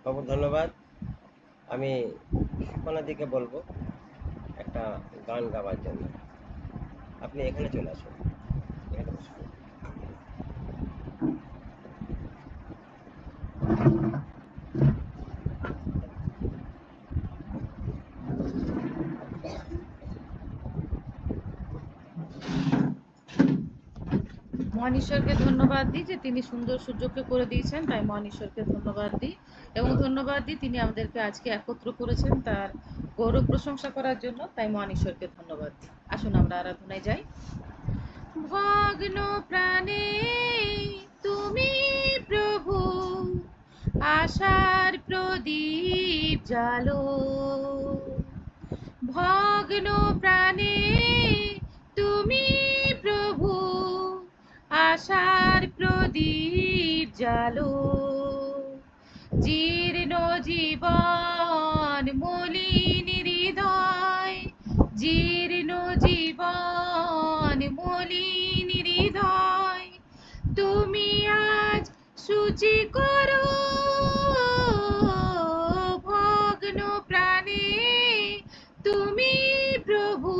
খবর ধন্যবাদ। আমি সুকন্যাদিকে বলবো একটা গান গাওয়ার জন্য। আপনি এখানে চলে আসুন, এখানে বসুন। মহান ঈশ্বরকে ধন্যবাদ দিই যে তিনি সুন্দর সুযোগকে করে দিয়েছেন, তাই মহান ঈশ্বরকে ধন্যবাদ দিই এবং ধন্যবাদ দিই তিনি আমাদেরকে আজকে একত্র করেছেন তার গৌরব প্রশংসা করার জন্য, তাই মহান ঈশ্বরকে ধন্যবাদ দিই। আসুন আমরা আরাধনায় যাই। ভগ্ন প্রাণে তুমি প্রভু, আশার প্রদীপ জালো। ভগ্ন প্রাণে তুমি প্রভু, আশার প্রদীপ জালো। জীর্ণ জীবন মলিন হৃদয়, জীর্ণ জীবন মলিন হৃদয়, তুমি আজ সূচি করো। ভগ্ন প্রাণে তুমি প্রভু,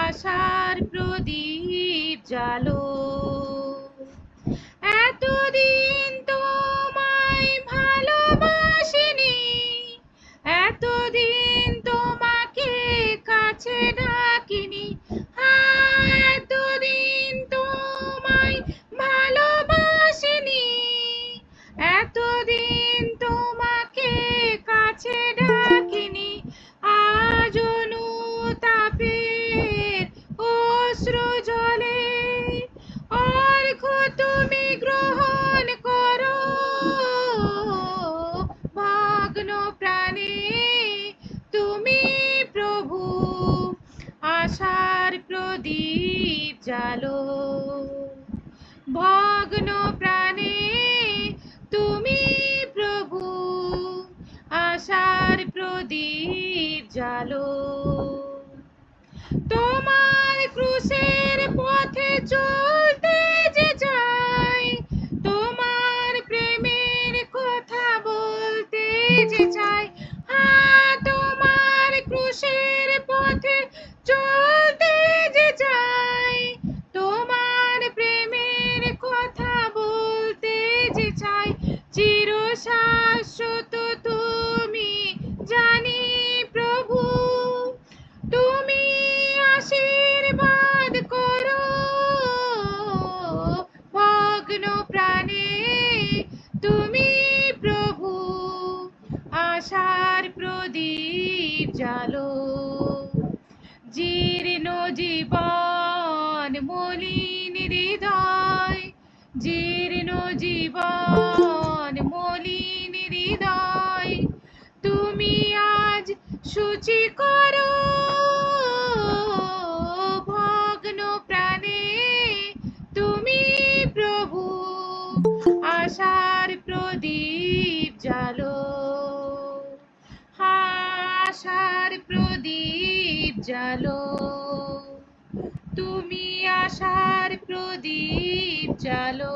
আশার প্রদীপ জালো। এতদিন তোমায় ভালোবাসিনি, এতদিন তোমাকে কাছে ডাকিনি, এতদিন তোমায় ভালোবাসিনি, এতদিন তোমাকে কাছে ডাকিনি। আজ অনুতাপের অশ্রু জলে অর্ঘ তুমি গ্রহণ করো। ভগ্ন প্রাণে তুমি প্রভু, আশার প্রদীপ জালো। ভগ্ন প্রাণে তুমি প্রভু, আশার প্রদীপ জালো। তোমার ক্রুশের পথে চলতে যে চাই, তোমার প্রেমের কথা বলতে যে চাই, তোমার ক্রুশের পথে চলতে যে চাই, তোমার প্রেমের কথা বলতে যে চাই। চির শাশ্বত তুমি জানি প্রভু, তুমি আশীর্বাদ করো। ভগ্ন প্রাণে তুমি প্রভু, আশার প্রদীপ জালো। জীর্ণ জীবন মলিন হৃদয়, জীর্ণ জীবন মলিন হৃদয়, তুমি আজ সূচি করো। ভগ্ন প্রাণে তুমি প্রভু, আশার প্রদীপ জালো। আশার প্রদীপ জালো, তুমি আশার প্রদীপ জালো।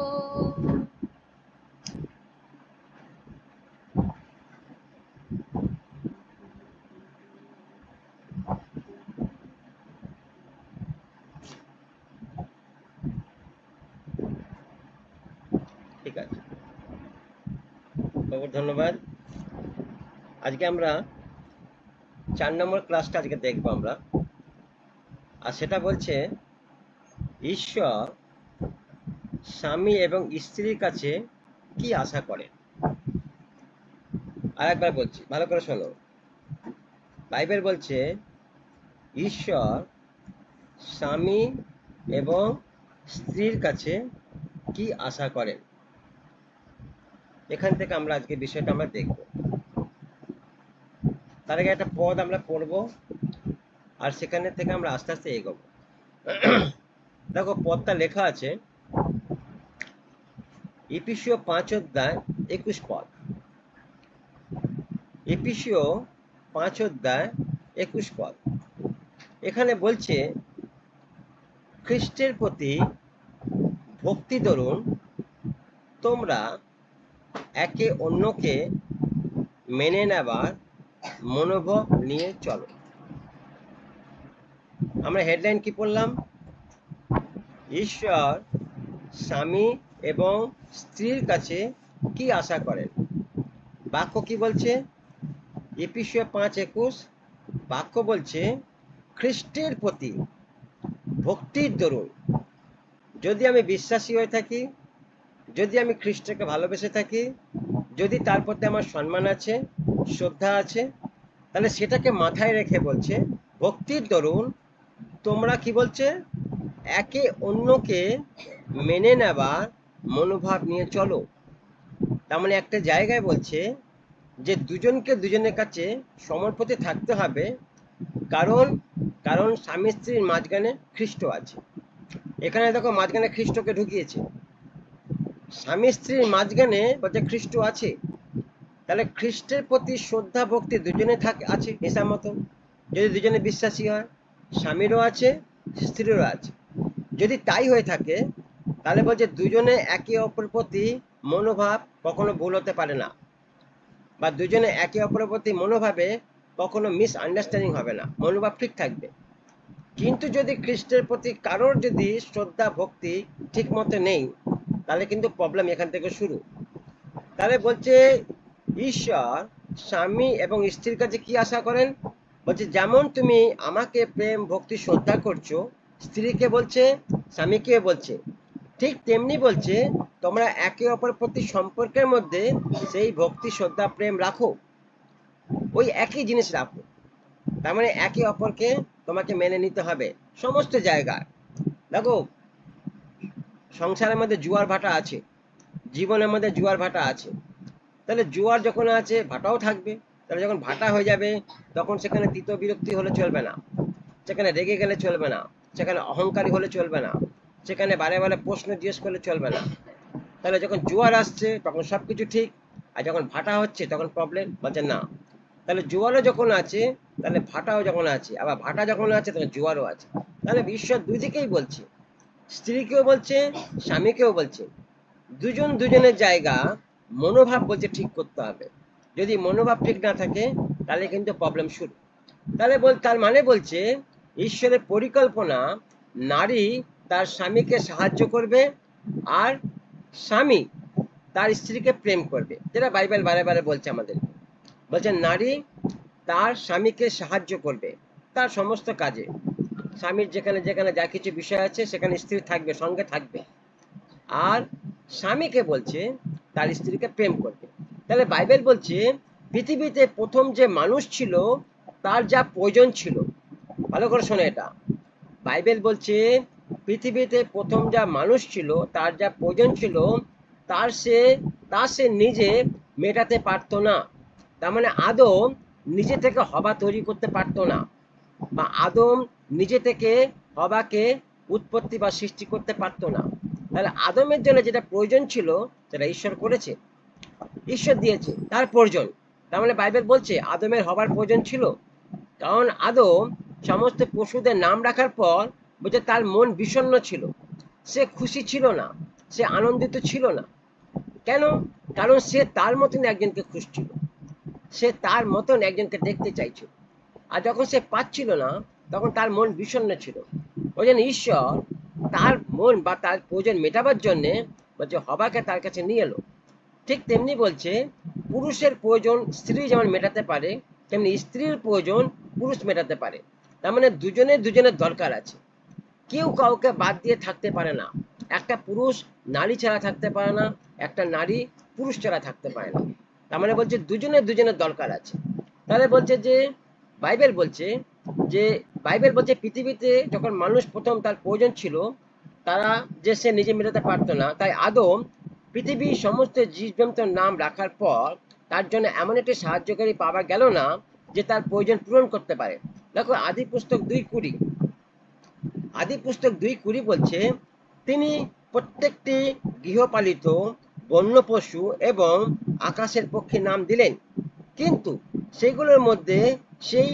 ঠিক আছে, খবর ধন্যবাদ। আজকে আমরা 4 নম্বর ক্লাসটা আজকে দেখবো আমরা, আর সেটা বলছে ঈশ্বর স্বামী এবং স্ত্রীর কাছে কি আশা করে। আর একবার বলছি, ভালো করে শোনো। বাইবেল বলছে ঈশ্বর স্বামী এবং স্ত্রীর কাছে কি আশা করেন। এখান থেকে আমরা আজকে বিষয়টা আমরা দেখব। তার আগে একটা পদ আমরা পড়ব, আর সেখানে থেকে আমরা আস্তে আস্তে এগোবো। দেখো পদটা লেখা আছে এফেসীয় 5 অধ্যায় 21 পদ। এফেসীয় 5 অধ্যায় 21 পদ। এখানে বলছে খ্রিস্টের প্রতি ভক্তি ধরুন তোমরা একে অন্যকে মেনে নেবার মনোভাব নিয়ে চলো। আমরা হেডলাইন কি পড়লাম? ঈশ্বর স্বামী এবং স্ত্রীর কাছে কি আশা করেন? বাক্য কি বলছে? এফেসীয় 5:21 বাক্য বলছে, খ্রিস্টের প্রতি ভক্তির দরুন, যদি আমি বিশ্বাসী হয়ে থাকি, যদি আমি খ্রিস্টকে ভালোবেসে থাকি, যদি তার প্রতি আমার সম্মান আছে, শ্রদ্ধা আছে, তাহলে সেটাকে মাথায় রেখে বলছে ভক্তির দরুন তোমরা কি বলছে, একে অন্যকে মেনে নেবার মনোভাব নিয়ে চলো। তার মানে একটা জায়গায় বলছে যে দুজনকে দুজনের কাছে সমর্পিত থাকতে হবে, কারণ কারণ স্বামী স্ত্রীর মাঝখানে খ্রিস্ট আছে। এখানে দেখো মাঝখানে খ্রিস্টকে ঢুকিয়েছে, স্বামী স্ত্রীর মাঝখানে বলছে খ্রিস্ট আছে। তাহলে খ্রিস্টের প্রতি শ্রদ্ধা ভক্তি দুজনে আছে হিসাব মতন। যদি দুজনে বিশ্বাসী হয়, স্বামীরও আছে স্ত্রীরও আছে, যদি তাই হয়ে থাকে তাহলে বলছে দুজনে একে অপরের প্রতি মনোভাব কখনো ভুল হতে পারে না, বা দুজনে একে অপরের প্রতি মনোভাবে কখনো মিস আন্ডারস্ট্যান্ডিং হবে না, মনোভাব ঠিক থাকবে। কিন্তু যদি খ্রিস্টের প্রতি কারোর যদি শ্রদ্ধা ভক্তি ঠিক মতো নেই, তাহলে কিন্তু প্রবলেম এখান থেকে শুরু। তাহলে বলছে ঈশ্বর স্বামী এবং স্ত্রীর কাছে কি আশা করেন? বলছে যেমন তুমি আমাকে প্রেম ভক্তি শ্রদ্ধা করছো, স্ত্রীকে বলছে, স্বামীকে বলছে, ঠিক তেমনি বলছে তোমরা একে অপরের প্রতি সম্পর্কের মধ্যে সেই ভক্তি শ্রদ্ধা প্রেম রাখো, ওই একই জিনিস রাখো। তার মানে একে অপরকে তোমাকে মেনে নিতে হবে সমস্ত জায়গায়। দেখো সংসারের মধ্যে জোয়ার ভাটা আছে, জীবনের মধ্যে জোয়ার ভাটা আছে, তাহলে জোয়ার যখন আছে ভাটাও থাকবে। তাহলে যখন ভাটা হয়ে যাবে তখন সেখানে তিত বিরক্তি হলে চলবে না, সেখানে রেগে গেলে চলবে না, সেখানে অহংকারী হলে চলবে না, সেখানে বারে বারে প্রশ্ন জিজ্ঞেস করলে চলবে না। তাহলে যখন জোয়ার আসছে তখন সবকিছু ঠিক, আর যখন ভাটা হচ্ছে তখন প্রবলেম। বলছেন না, তাহলে জোয়ারও যখন আছে তাহলে ভাটাও যখন আছে, আবার ভাটা যখন আছে তখন জোয়ারও আছে। তাহলে ঈশ্বর দুই দিকেই বলছে, স্ত্রীকেও বলছে স্বামীকেও বলছে, দুজন দুজনের জায়গা মনোভাব বলছে ঠিক করতে হবে। যদি মনোভাব ঠিক না থাকে তাহলে কিন্তু প্রবলেম শুরু। তাহলে তার মানে বলছে ঈশ্বরের পরিকল্পনা নারী তার স্বামীকে সাহায্য করবে, আর স্বামী তার স্ত্রীকে প্রেম করবে, যেটা বাইবেল বারে বারে বলছে আমাদের। বলছে নারী তার স্বামীকে সাহায্য করবে তার সমস্ত কাজে, স্বামীর যেখানে যেখানে যা কিছু বিষয় আছে সেখানে স্ত্রী থাকবে, সঙ্গে থাকবে, আর স্বামীকে বলছে তার স্ত্রীকে প্রেম করবে। তাহলে বাইবেল বলছে পৃথিবীতে প্রথম যে মানুষ ছিল তার যা প্রয়োজন ছিল, ভালো করে শোনো এটা, বাইবেল বলছে পৃথিবীতে প্রথম যা মানুষ ছিল তার যা প্রয়োজন ছিল সে নিজে মেটাতে পারতো না। তার মানে আদম নিজে থেকে হবা তৈরি করতে পারতো না, বা আদম নিজে থেকে হবাকে উৎপত্তি বা সৃষ্টি করতে পারতো না। তাহলে আদমের জন্য যেটা প্রয়োজন ছিল সেটা ঈশ্বর করেছে, ঈশ্বর দিয়েছে তার প্রয়োজন। তার মানে বাইবেল বলছে আদমের হবার প্রয়োজন ছিল, কারণ আদম সমস্ত পশুদের নাম রাখার পর বলছে তার মন বিষণ্ণ ছিল, সে খুশি ছিল না, সে আনন্দিত ছিল না। কেন? কারণ সে তার মতন একজনকে খুঁজছিল, সে তার মতন একজনকে দেখতে চাইছিল, আর যখন সে পাচ্ছিল না তখন তার মন বিষণ্ণ ছিল। ওই জন্য ঈশ্বর তার মন বা তার প্রয়োজন মেটাবার জন্যে বলছে হবাকে তার কাছে নিয়ে এলো। ঠিক তেমনি বলছে পুরুষের প্রয়োজন স্ত্রী যেমন মেটাতে পারে, তেমনি স্ত্রীর প্রয়োজন পুরুষ মেটাতে পারে। তার মানে দুজনের দুজনের দরকার আছে, কেউ কাউকে বাদ দিয়ে থাকতে পারে না। একটা পুরুষ নারী ছাড়া থাকতে পারে না, একটা নারী পুরুষ ছাড়া থাকতে পারে না। তার মানে বলছে দুজনের দুজনের দরকার আছে। তাহলে বলছে যে বাইবেল বলছে যে বাইবেল বলছে পৃথিবীতে যখন মানুষ প্রথম তার প্রয়োজন ছিল তারা যে সে নিজে মেটাতে পারতো না, তাই আদম পৃথিবীর সমস্ত জীবজন্তুর নাম রাখার পর তার জন্য এমন একটি সাহায্যকারী পাওয়া গেল না যে তার প্রয়োজন পূরণ করতে পারে। দেখো আদি পুস্তক 2:20, আদি পুস্তক 2:20 বলছে তিনি প্রত্যেকটি গৃহপালিত বন্য পশু এবং আকাশের পক্ষী নাম দিলেন, কিন্তু সেগুলোর মধ্যে সেই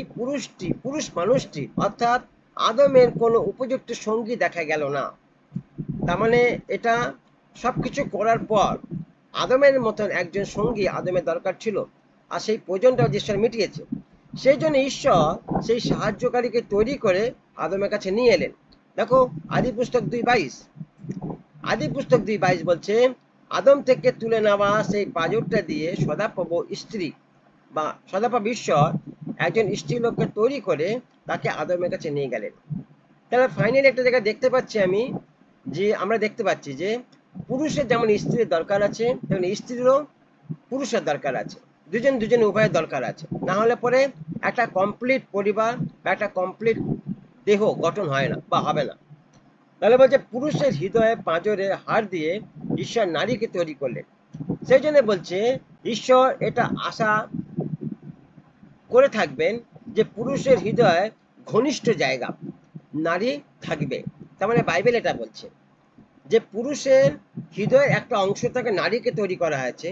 পুরুষ মানুষটি অর্থাৎ আদমের কোনো উপযুক্ত সঙ্গী দেখা গেল না। তার মানে এটা সবকিছু করার পর আদমের মতন একজন সঙ্গী আদমের দরকার ছিল, আর সেই প্রয়োজনটাও ঈশ্বর মিটিয়েছে। সেই জন্য ঈশ্বর সেই সাহায্যকারীকে তৈরি করে আদমের কাছে নিয়ে এলেন। দেখো আদি পুস্তক 2:22, আদি পুস্তক 2:22 বলছে, আদম থেকে তুলে নেওয়া সেই পাঁজরটা দিয়ে সদাপ্রভ স্ত্রী বা সদাপ্রভ ঈশ্বর একজন স্ত্রী লোককে তৈরি করে তাকে আদমের কাছে নিয়ে গেলেন। তাহলে ফাইনালি একটা জায়গায় দেখতে পাচ্ছি আমি, যে আমরা দেখতে পাচ্ছি যে পুরুষের যেমন স্ত্রীর দরকার আছে, তেমন স্ত্রীরও পুরুষের দরকার আছে। দুজন উভয়ের দরকার আছে, না হলে পরে একটা কমপ্লিট পরিবার বা একটা কমপ্লিট দেহ গঠন হয় না বা হবে না। তাহলে বলছে পুরুষের হৃদয়ে পাঁজরের হাড় দিয়ে ঈশ্বর নারীকে তৈরি করলেন। সেই জন্য বলছে ঈশ্বর এটা আশা করে থাকবেন যে পুরুষের হৃদয়ে ঘনিষ্ঠ জায়গা নারী থাকবে। তার মানে বাইবেল এটা বলছে যে পুরুষের হৃদয়ের একটা অংশ থেকে নারীকে তৈরি করা হয়েছে।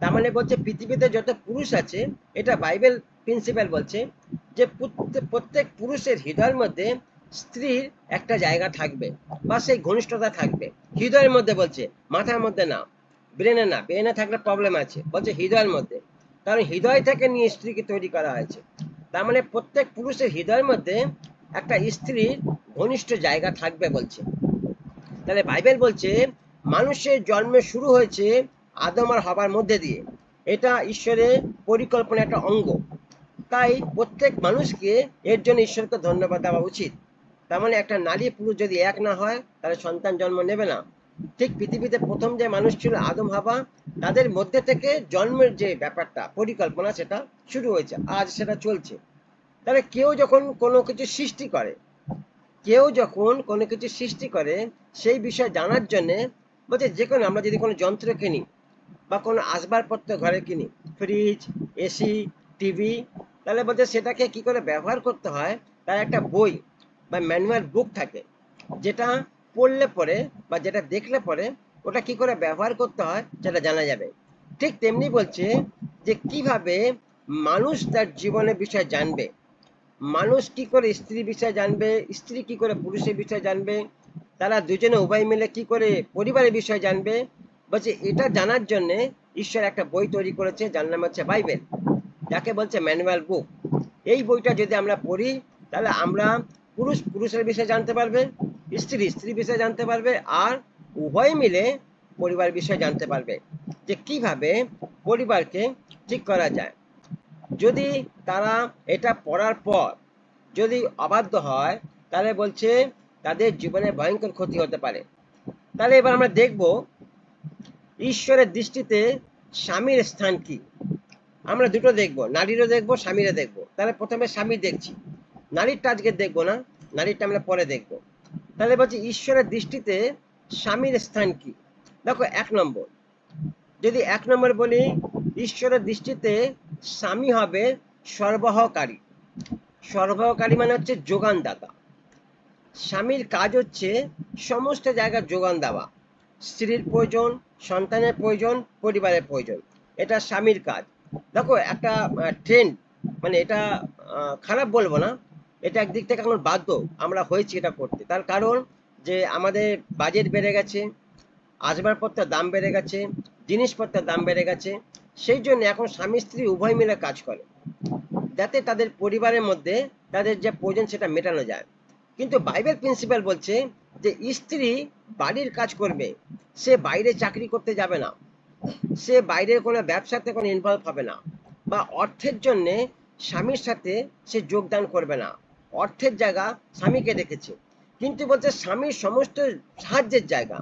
তার মানে বলছে পৃথিবীতে যত পুরুষ আছে, এটা বাইবেল প্রিন্সিপাল বলছে যে প্রত্যেক পুরুষের হৃদয়ের মধ্যে স্ত্রীর একটা জায়গা থাকবে বা সেই ঘনিষ্ঠতা থাকবে। হৃদয়ের মধ্যে বলছে, মাথার মধ্যে না, ব্রেনে না, ব্রেনে থাকলে প্রবলেম আছে, বলছে হৃদয়ের মধ্যে। কারণ হৃদয় থেকে নিয়ে স্ত্রীকে তৈরি করা হয়েছে। তার মানে প্রত্যেক পুরুষের হৃদয়ের মধ্যে একটা স্ত্রীর ঘনিষ্ঠ জায়গা থাকবে বলছে। তাহলে বাইবেল বলছে মানুষের জন্ম শুরু হয়েছে আদম আর হবার মধ্যে দিয়ে। এটা ঈশ্বরের পরিকল্পনা একটা অঙ্গ। তাই প্রত্যেক মানুষকে এর জন্য ঈশ্বরকে ধন্যবাদ দেওয়া উচিত। তার মানে একটা নারী পুরুষ যদি এক না হয় তাহলে সন্তান জন্ম নেবে না। ঠিক পৃথিবীতে প্রথম যে মানুষ ছিল আদম হাওয়া, তাদের মধ্যে থেকে জন্মের যে ব্যাপারটা পরিকল্পনা সেটা শুরু হয়েছে, আজ সেটা চলছে। তাহলে কেউ যখন কোনো কিছু সৃষ্টি করে, কেউ যখন কোনো কিছু সৃষ্টি করে সেই বিষয় জানার জন্যে বলছে যে কোনো, আমরা যদি কোনো যন্ত্র কিনি বা কোনো আসবাবপত্র ঘরে কিনি, ফ্রিজ, এসি, টিভি, তাহলে বলছে সেটাকে কি করে ব্যবহার করতে হয় তার একটা বই বা ম্যানুয়াল বুক থাকে, যেটা পড়লে পরে বা যেটা দেখলে পরে ওটা কি করে ব্যবহার করতে হয় সেটা জানা যাবে। ঠিক তেমনি বলছে যে কিভাবে মানুষ তার জীবনের বিষয় জানবে, মানুষ কি করে স্ত্রীর বিষয় জানবে, স্ত্রী কি করে পুরুষের বিষয় জানবে, তারা দুজনে উভয় মিলে কি করে পরিবারের বিষয় জানবে। বলছে এটা জানার জন্যে ঈশ্বর একটা বই তৈরি করেছে যার নাম হচ্ছে বাইবেল, যাকে বলছে ম্যানুয়াল বুক। এই বইটা যদি আমরা পড়ি তাহলে আমরা পুরুষ পুরুষের বিষয়ে জানতে পারবে, স্ত্রী স্ত্রীর বিষয়ে জানতে পারবে, আর উভয় মিলে পরিবার বিষয়ে জানতে পারবে যে কিভাবে পরিবারকে ঠিক করা যায়। যদি তারা এটা পড়ার পর যদি অবাধ্য হয় তাহলে বলছে তাদের জীবনে ভয়ঙ্কর ক্ষতি হতে পারে। তাহলে এবার আমরা দেখব ঈশ্বরের দৃষ্টিতে স্বামীর স্থান কি। আমরা দুটো দেখব, নারীরও দেখব, স্বামীরও দেখব। তাহলে প্রথমে স্বামী দেখছি, নারীরটা আজকে দেখবো না, নারীরটা আমরা পরে দেখব। তাহলে বলছি ঈশ্বরের দৃষ্টিতে স্বামীর স্থান কি। দেখো 1 নম্বর, যদি 1 নম্বর বলি, ঈশ্বরের দৃষ্টিতে স্বামী হবে সরবরাহকারী। সরবরাহকারী মানে হচ্ছে যোগানদাতা। স্বামীর কাজ হচ্ছে সমস্ত জায়গায় যোগান দেওয়া, স্ত্রীর প্রয়োজন, সন্তানের প্রয়োজন, পরিবারের প্রয়োজন, এটা স্বামীর কাজ। দেখো একটা ট্রেন্ড, মানে এটা খারাপ বলবো না, এটা একদিক থেকে এখন বাধ্য আমরা হয়েছি এটা করতে। তার কারণ যে আমাদের বাজেট বেড়ে গেছে, আসবাবপত্রের দাম বেড়ে গেছে, জিনিসপত্রের দাম বেড়ে গেছে। সেই জন্য এখন স্বামী স্ত্রী উভয় মিলে কাজ করে যাতে তাদের পরিবারের মধ্যে তাদের যে প্রয়োজন সেটা মেটানো যায়। কিন্তু বাইবেল প্রিন্সিপাল বলছে যে স্ত্রী বাড়ির কাজ করবে, সে বাইরে চাকরি করতে যাবে না, সে বাইরের কোনো ব্যবসাতে কোনো ইনভলভ হবে না, বা অর্থের জন্য স্বামীর সাথে সে যোগদান করবে না। অর্থের জায়গা স্বামীকে রেখেছে, কিন্তু বলছে স্বামীর সমস্ত সাহায্যের জায়গা,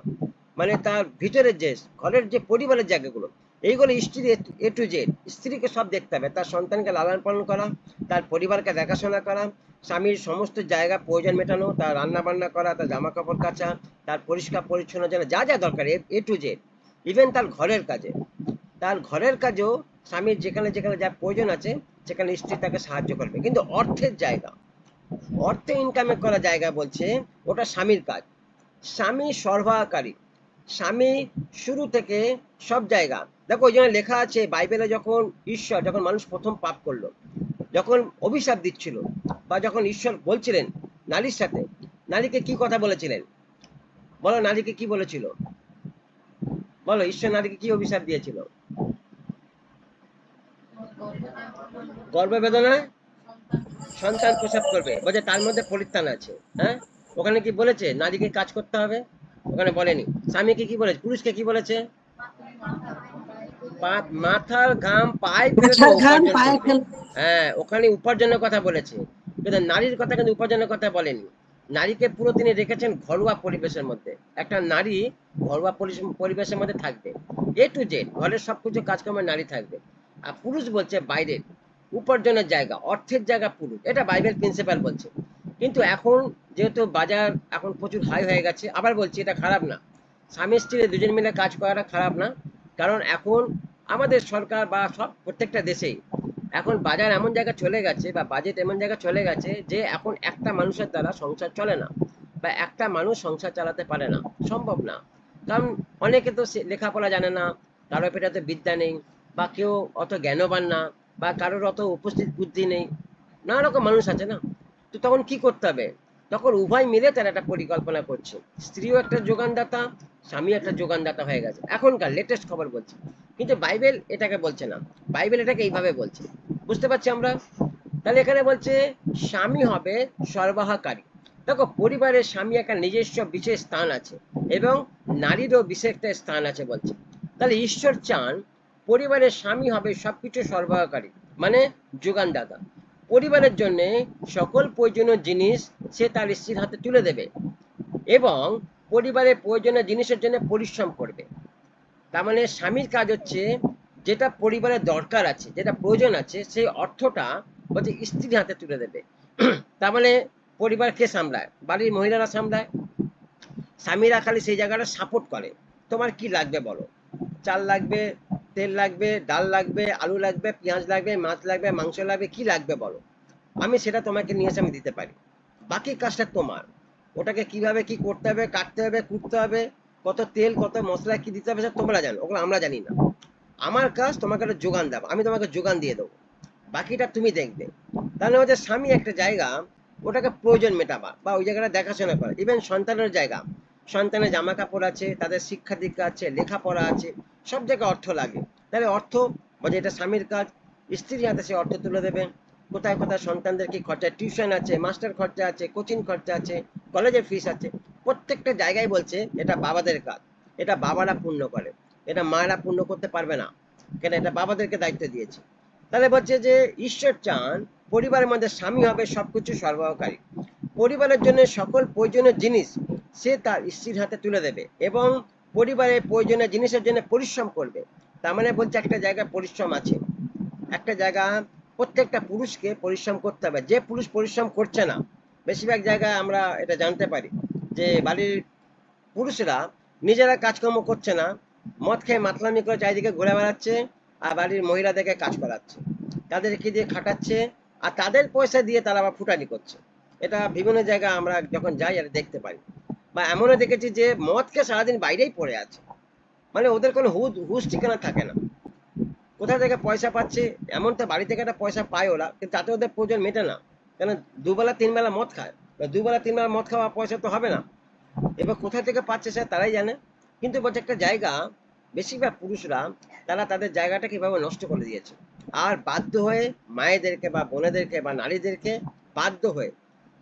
মানে তার ভিতরের যে ঘরের যে পরিবারের জায়গাগুলো, এইগুলো স্ত্রী এ টু জেড, স্ত্রীকে সব দেখতে হবে। তার সন্তানকে লালন পালন করা, তার পরিবারকে দেখাশোনা করা, স্বামীর সমস্ত জায়গা প্রয়োজন মেটানো, তার রান্না বান্না করা, তার জামা কাপড় কাচা, তার পরিষ্কার পরিচ্ছন্ন যেন যা যা দরকার এ টু জেড, ইভেন তার ঘরের কাজে, তার ঘরের কাজেও স্বামীর যেখানে যেখানে যা প্রয়োজন আছে সেখানে স্ত্রী তাকে সাহায্য করবে। কিন্তু অর্থের জায়গা, অর্থ ইনকামে করা জায়গা বলছে ওটা স্বামীর কাজ। স্বামী সরবরাহকারী, স্বামী শুরু থেকে সব জায়গা। দেখো ওই জন্য লেখা আছে বাইবেলে, যখন ঈশ্বর, যখন মানুষ প্রথম পাপ করলো, যখন অভিশাপ দিচ্ছিল, বা যখন ঈশ্বর বলছিলেন নারীর সাথে, নারীকে কি কথা বলেছিলেন বলো, নারীকে কি বলেছিল বলো, ঈশ্বর নারীকে কি অভিশাপ দিয়েছিল? গর্ভবেদনায় সন্তান প্রসব করবে, বলছে তার মধ্যে পরিত্রাণ আছে। হ্যাঁ, ওখানে কি বলেছে নারীকে কাজ করতে হবে? ওখানে বলেনি। স্বামীকে কি বলেছে, পুরুষকে কি বলেছে? মাথার ঘাম পায়ে ফেলে তো মাথার ঘাম উপার্জন পায়ে করবে। ফেল। হ্যাঁ, ওখানে উপার্জনের কথা বলেছে, কিন্তু নারীর কথা কিন্তু উপার্জনের কথা বলেনি। নারীকে পুরো তিনি রেখেছেন ঘরোয়া পরিবেশের মধ্যে। একটা নারী ঘরোয়া পরিবেশের মধ্যে থাকবে, এ টু জেড ঘরের সবকিছু কাজকর্মে নারী থাকবে। আর পুরুষ বলছে বাইরের উপার্জনের জায়গা, অর্থের জায়গা পুরুষ, এটা বাইবেল প্রিন্সিপাল বলছে। কিন্তু এখন যেহেতু বাজার এখন প্রচুর হাই হয়ে গেছে, আবার বলছি এটা খারাপ না, স্বামী স্ত্রী দুজন মিলে কাজ করাটা খারাপ না। কারণ এখন আমাদের সরকার বা সব প্রত্যেকটা দেশেই এখন বাজার এমন জায়গা চলে গেছে বা বাজেট এমন জায়গা চলে গেছে যে এখন একটা মানুষের দ্বারা সংসার চলে না, বা একটা মানুষ সংসার চালাতে পারে না, সম্ভব না। কারণ অনেকে তো লেখাপড়া জানে না, কারো পেটাতে বিদ্যা নেই, বা কেউ অত জ্ঞানবান না, বা কারোর অত উপস্থিত বুদ্ধি নেই, নানা রকম মানুষ আছে না। তো তখন কি করতে হবে? তখন উভয় মিলে তারা একটা পরিকল্পনা করছে, স্ত্রীও একটা যোগানদাতা, স্বামী একটা যোগানদাতা হয়ে গেছে, এখনকার লেটেস্ট খবর বলছে। কিন্তু বাইবেল এটাকে বলছে না, বাইবেল এটাকে এইভাবে বলছে। বুঝতে পারছি আমরা? তাহলে এখানে বলছে স্বামী হবে সরবরাহকারী। দেখো, পরিবারের স্বামী একটা নিজস্ব বিশেষ স্থান আছে, এবং নারীরও বিশেষ একটা স্থান আছে বলছে। তাহলে ঈশ্বর চান পরিবারের স্বামী হবে সবকিছু সরবরাহকারী, মানে যোগানদাতা। পরিবারের জন্য সকল প্রয়োজনীয় জিনিস সে তার স্ত্রীর হাতে তুলে দেবে, এবং পরিবারের প্রয়োজনীয় জিনিসের জন্য পরিশ্রম করবে। তার মানে স্বামীর কাজ হচ্ছে যেটা পরিবারের দরকার আছে, যেটা প্রয়োজন আছে, সেই অর্থটা বলছে স্ত্রীর হাতে তুলে দেবে। তার মানে পরিবার কে সামলায়? বাড়ির মহিলারা সামলায়। স্বামীরা খালি সেই জায়গাটা সাপোর্ট করে। তোমার কি লাগবে বলো? চাল লাগবে, তেল লাগবে, ডাল লাগবে, আলু লাগবে, পেঁয়াজ লাগবে, মাছ লাগবে, মাংস লাগবে, কি লাগবে বলো, আমি সেটা তোমাকে নিয়ে এসে আমি দিতে পারি। বাকি কাজটা তোমার। ওটাকে কিভাবে কি করতে হবে, কাটতে হবে, কুটতে হবে, কত তেল কত মশলা কি দিতে হবে, সেটা তোমরা জানো, ওগুলো আমরা জানি না। আমার কাজ তোমাকে একটা যোগান দেবো, আমি তোমাকে যোগান দিয়ে দেবো, বাকিটা তুমি দেখবে। তাহলে হচ্ছে স্বামী একটা জায়গা, ওটাকে প্রয়োজন মেটাবা বা ওই জায়গাটা দেখাশোনা করা। ইভেন সন্তানের জায়গা, সন্তানের জামা কাপড় আছে, তাদের শিক্ষা দীক্ষা আছে, লেখাপড়া আছে, সব জায়গায় অর্থ লাগে। তাহলে অর্থ বলছে এটা স্বামীর কাজ, স্ত্রীর হাতে সে অর্থ তুলে দেবে। কোথায় কোথায় সন্তানদের কি খরচা, টিউশন আছে, মাস্টার খরচা আছে, কোচিং খরচা আছে, কলেজের ফিস আছে, প্রত্যেকটা জায়গায় বলছে এটা বাবাদের কাজ। এটা বাবারা পূর্ণ করে, এটা মায়েরা পূর্ণ করতে পারবে না, কেন এটা বাবাদেরকে দায়িত্ব দিয়েছে। তাহলে বলছে যে ঈশ্বর চান পরিবারের মধ্যে স্বামী হবে সবকিছু সরবরাহকারী, পরিবারের জন্য সকল প্রয়োজনীয় জিনিস সে তার স্ত্রীর হাতে তুলে দেবে, এবং পরিবারের প্রয়োজনীয় জিনিসের জন্য পরিশ্রম করবে। তার মানে বলছে একটা জায়গায় পরিশ্রম আছে, একটা জায়গা প্রত্যেকটা পুরুষকে পরিশ্রম করতে হবে। যে পুরুষ পরিশ্রম করছে না, বেশিরভাগ জায়গায় আমরা এটা জানতে পারি যে বাড়ির পুরুষরা নিজেরা কাজকর্ম করছে না, মদ খেয়ে মাতলামি করে চারিদিকে ঘুরে বেড়াচ্ছে, আর বাড়ির মহিলাদেরকে কাজ করাচ্ছে, তাদেরকে দিয়ে খাটাচ্ছে, আর তাদের পয়সা দিয়ে তারা আবার ফুটানি করছে। এটা বিভিন্ন জায়গায় আমরা যখন যাই আর দেখতে পাই। বা এমনও দেখেছি যে মদ খেয়ে সারাদিন বাইরেই পড়ে আছে, মানে ওদের কোনো হুশ ঠিকানা থাকে না, কোথা থেকে পয়সা পাচ্ছে। এমন তো বাড়ি থেকে একটা পয়সা পায় ওরা, কিন্তু তাতে ওদের প্রয়োজন মেটে না, কেন দুবেলা তিন বেলা মদ খায়, দুবেলা তিন বেলা মদ খাওয়া পয়সা তো হবে না। এবার কোথা থেকে পাচ্ছে সে তারাই জানে। কিন্তু বলছে একটা জায়গা, বেশিরভাগ পুরুষরা তারা তাদের জায়গাটা কিভাবে নষ্ট করে দিয়েছে, আর বাধ্য হয়ে মায়েদেরকে বা বোনেদেরকে বা নারীদেরকে বাধ্য হয়ে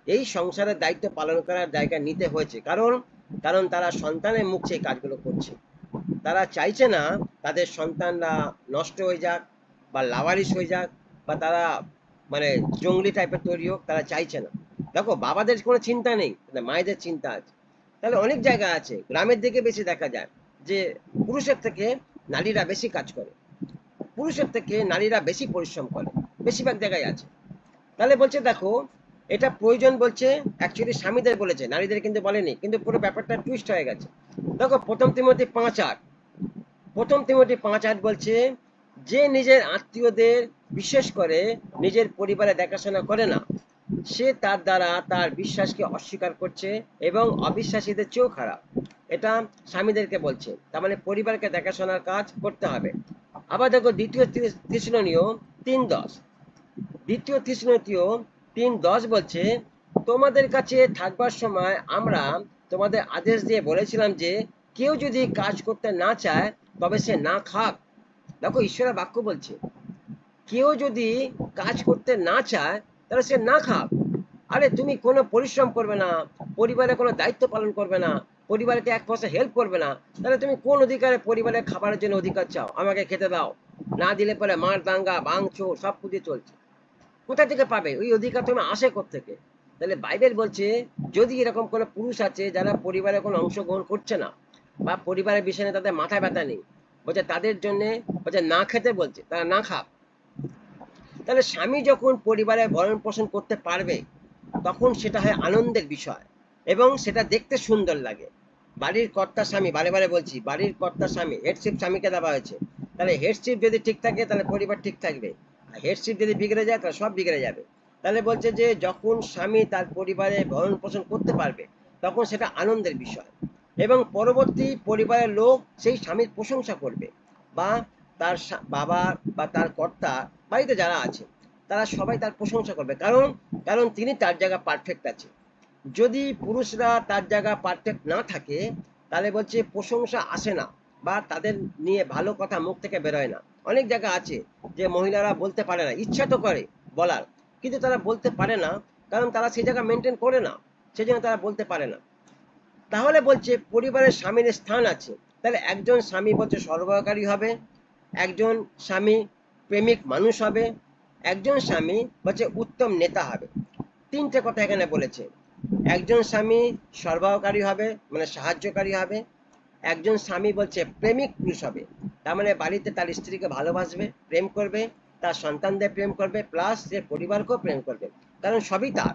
এই সংসারের দায়িত্ব পালন করার জায়গা নিতে হয়েছে। কারণ কারণ তারা সন্তানের মুখ সেই কাজগুলো করছে। তারা চাইছে না তাদের সন্তানরা নষ্ট হয়ে যাক, বা লাওয়ারিস হয়ে যাক, বা তারা মানে জঙ্গলি টাইপের তৈরি হোক, তারা চাইছে না। দেখো, বাবাদের কোনো চিন্তা নেই, মায়েদের চিন্তা আছে। তাহলে অনেক জায়গা আছে, গ্রামের দিকে বেশি দেখা যায় যে পুরুষের থেকে নারীরা বেশি কাজ করে, পুরুষের থেকে নারীরা বেশি পরিশ্রম করে, বেশিরভাগ জায়গায় আছে। তাহলে বলছে দেখো, এটা প্রয়োজন বলছে, অ্যাকচুয়ালি স্বামীদের বলেছে, নারীদের কিন্তু বলেনি, কিন্তু পুরো ব্যাপারটা টুইস্ট হয়ে গেছে। দেখো, প্রথম তিমোথী 5:8, প্রথম তিমোথী 5:8 বলছে যে নিজের আত্মীয়দের, বিশেষ করে নিজের পরিবারে দেখাশোনা করে না, সে তার দ্বারা তার বিশ্বাসকে অস্বীকার করছে এবং অবিশ্বাসীদের চেয়েও খারাপ। এটা স্বামীদেরকে বলছে, তার মানে পরিবারকে দেখাশোনার কাজ করতে হবে। আবার দেখো, দ্বিতীয় থিসলনীয় 3:10, দ্বিতীয় থিসলনীয় 3:10 বলছে তোমাদের কাছে থাকবার সময় আমরা তোমাদের আদেশ দিয়ে বলেছিলাম যে কেউ যদি কাজ করতে না চায় তবে সে না খাক। দেখো, ঈশ্বরের বাক্য বলছে, কেউ যদি কাজ করতে না চায় তাহলে সে না খাক। আরে তুমি কোনো পরিশ্রম করবে না, পরিবারে কোনো দায়িত্ব পালন করবে না, পরিবারকে এক পয়সা হেল্প করবে না, তাহলে তুমি কোন অধিকারে পরিবারের খাবারের জন্য অধিকার চাও আমাকে খেতে দাও? না দিলে পরে মার দাঙ্গা ভাঙচুর সব কিছু চলছে, কোথা থেকে পাবে ওই অধিকার? তুমি আসে কোত্থেকে? তাহলে বাইবেল বলছে যদি এরকম কোনো পুরুষ আছে যারা পরিবারে কোনো অংশগ্রহণ করছে না বা পরিবারের বিষয়ে তাদের মাথা ব্যথা নেই, বলছে তাদের জন্য বলছে না খেতে, বলছে তারা না খাক। তাহলে স্বামী যখন পরিবারে ভরণ পোষণ করতে পারবে তখন সেটা হয় আনন্দের বিষয় এবং সেটা দেখতে সুন্দর লাগে। বাড়ির কর্তা স্বামী, বারে বারে বলছি, বাড়ির কর্তা স্বামী, হেডশিপ স্বামীকে দেওয়া হয়েছে। তাহলে হেডশিপ যদি ঠিক থাকে তাহলে পরিবার ঠিক থাকবে, আর হেডশিপ যদি বিগড়ে যায় তাহলে সব বিগড়ে যাবে। তাহলে বলছে যে যখন স্বামী তার পরিবারে ভরণ পোষণ করতে পারবে তখন সেটা আনন্দের বিষয় এবং পরবর্তী পরিবারের লোক সেই স্বামীর প্রশংসা করবে বা তার বাবা বা তার কর্তা বাড়িতে যারা আছে তারা সবাই তার প্রশংসা করবে, কারণ কারণ তিনি তার জায়গা পারফেক্ট আছে। যদি পুরুষরা তার জায়গা পারফেক্ট না থাকে তাহলে বলছে প্রশংসা আসে না বা তাদের নিয়ে ভালো কথা মুখ থেকে বেরোয় না। অনেক জায়গা আছে যে মহিলারা বলতে পারে না, ইচ্ছা তো করে বলার কিন্তু তারা বলতে পারে না, কারণ তারা সেই জায়গা মেনটেন করে না, সেই জন্য তারা বলতে পারে না। তাহলে বলছে পরিবারের স্বামীর স্থান আছে। তাহলে একজন স্বামী বলছে সরবরাহকারী হবে, একজন স্বামী প্রেমিক মানুষ হবে, একজন স্বামী বলছে উত্তম নেতা হবে। তিনটে কথা এখানে বলেছে। একজন স্বামী সরবরাহকারী হবে মানে সাহায্যকারী হবে, একজন স্বামী বলছে প্রেমিক পুরুষ হবে, তার মানে বাড়িতে তার স্ত্রীকে ভালোবাসবে, প্রেম করবে, তার সন্তানদের প্রেম করবে, প্লাস সে পরিবারকেও প্রেম করবে, কারণ সবই তার,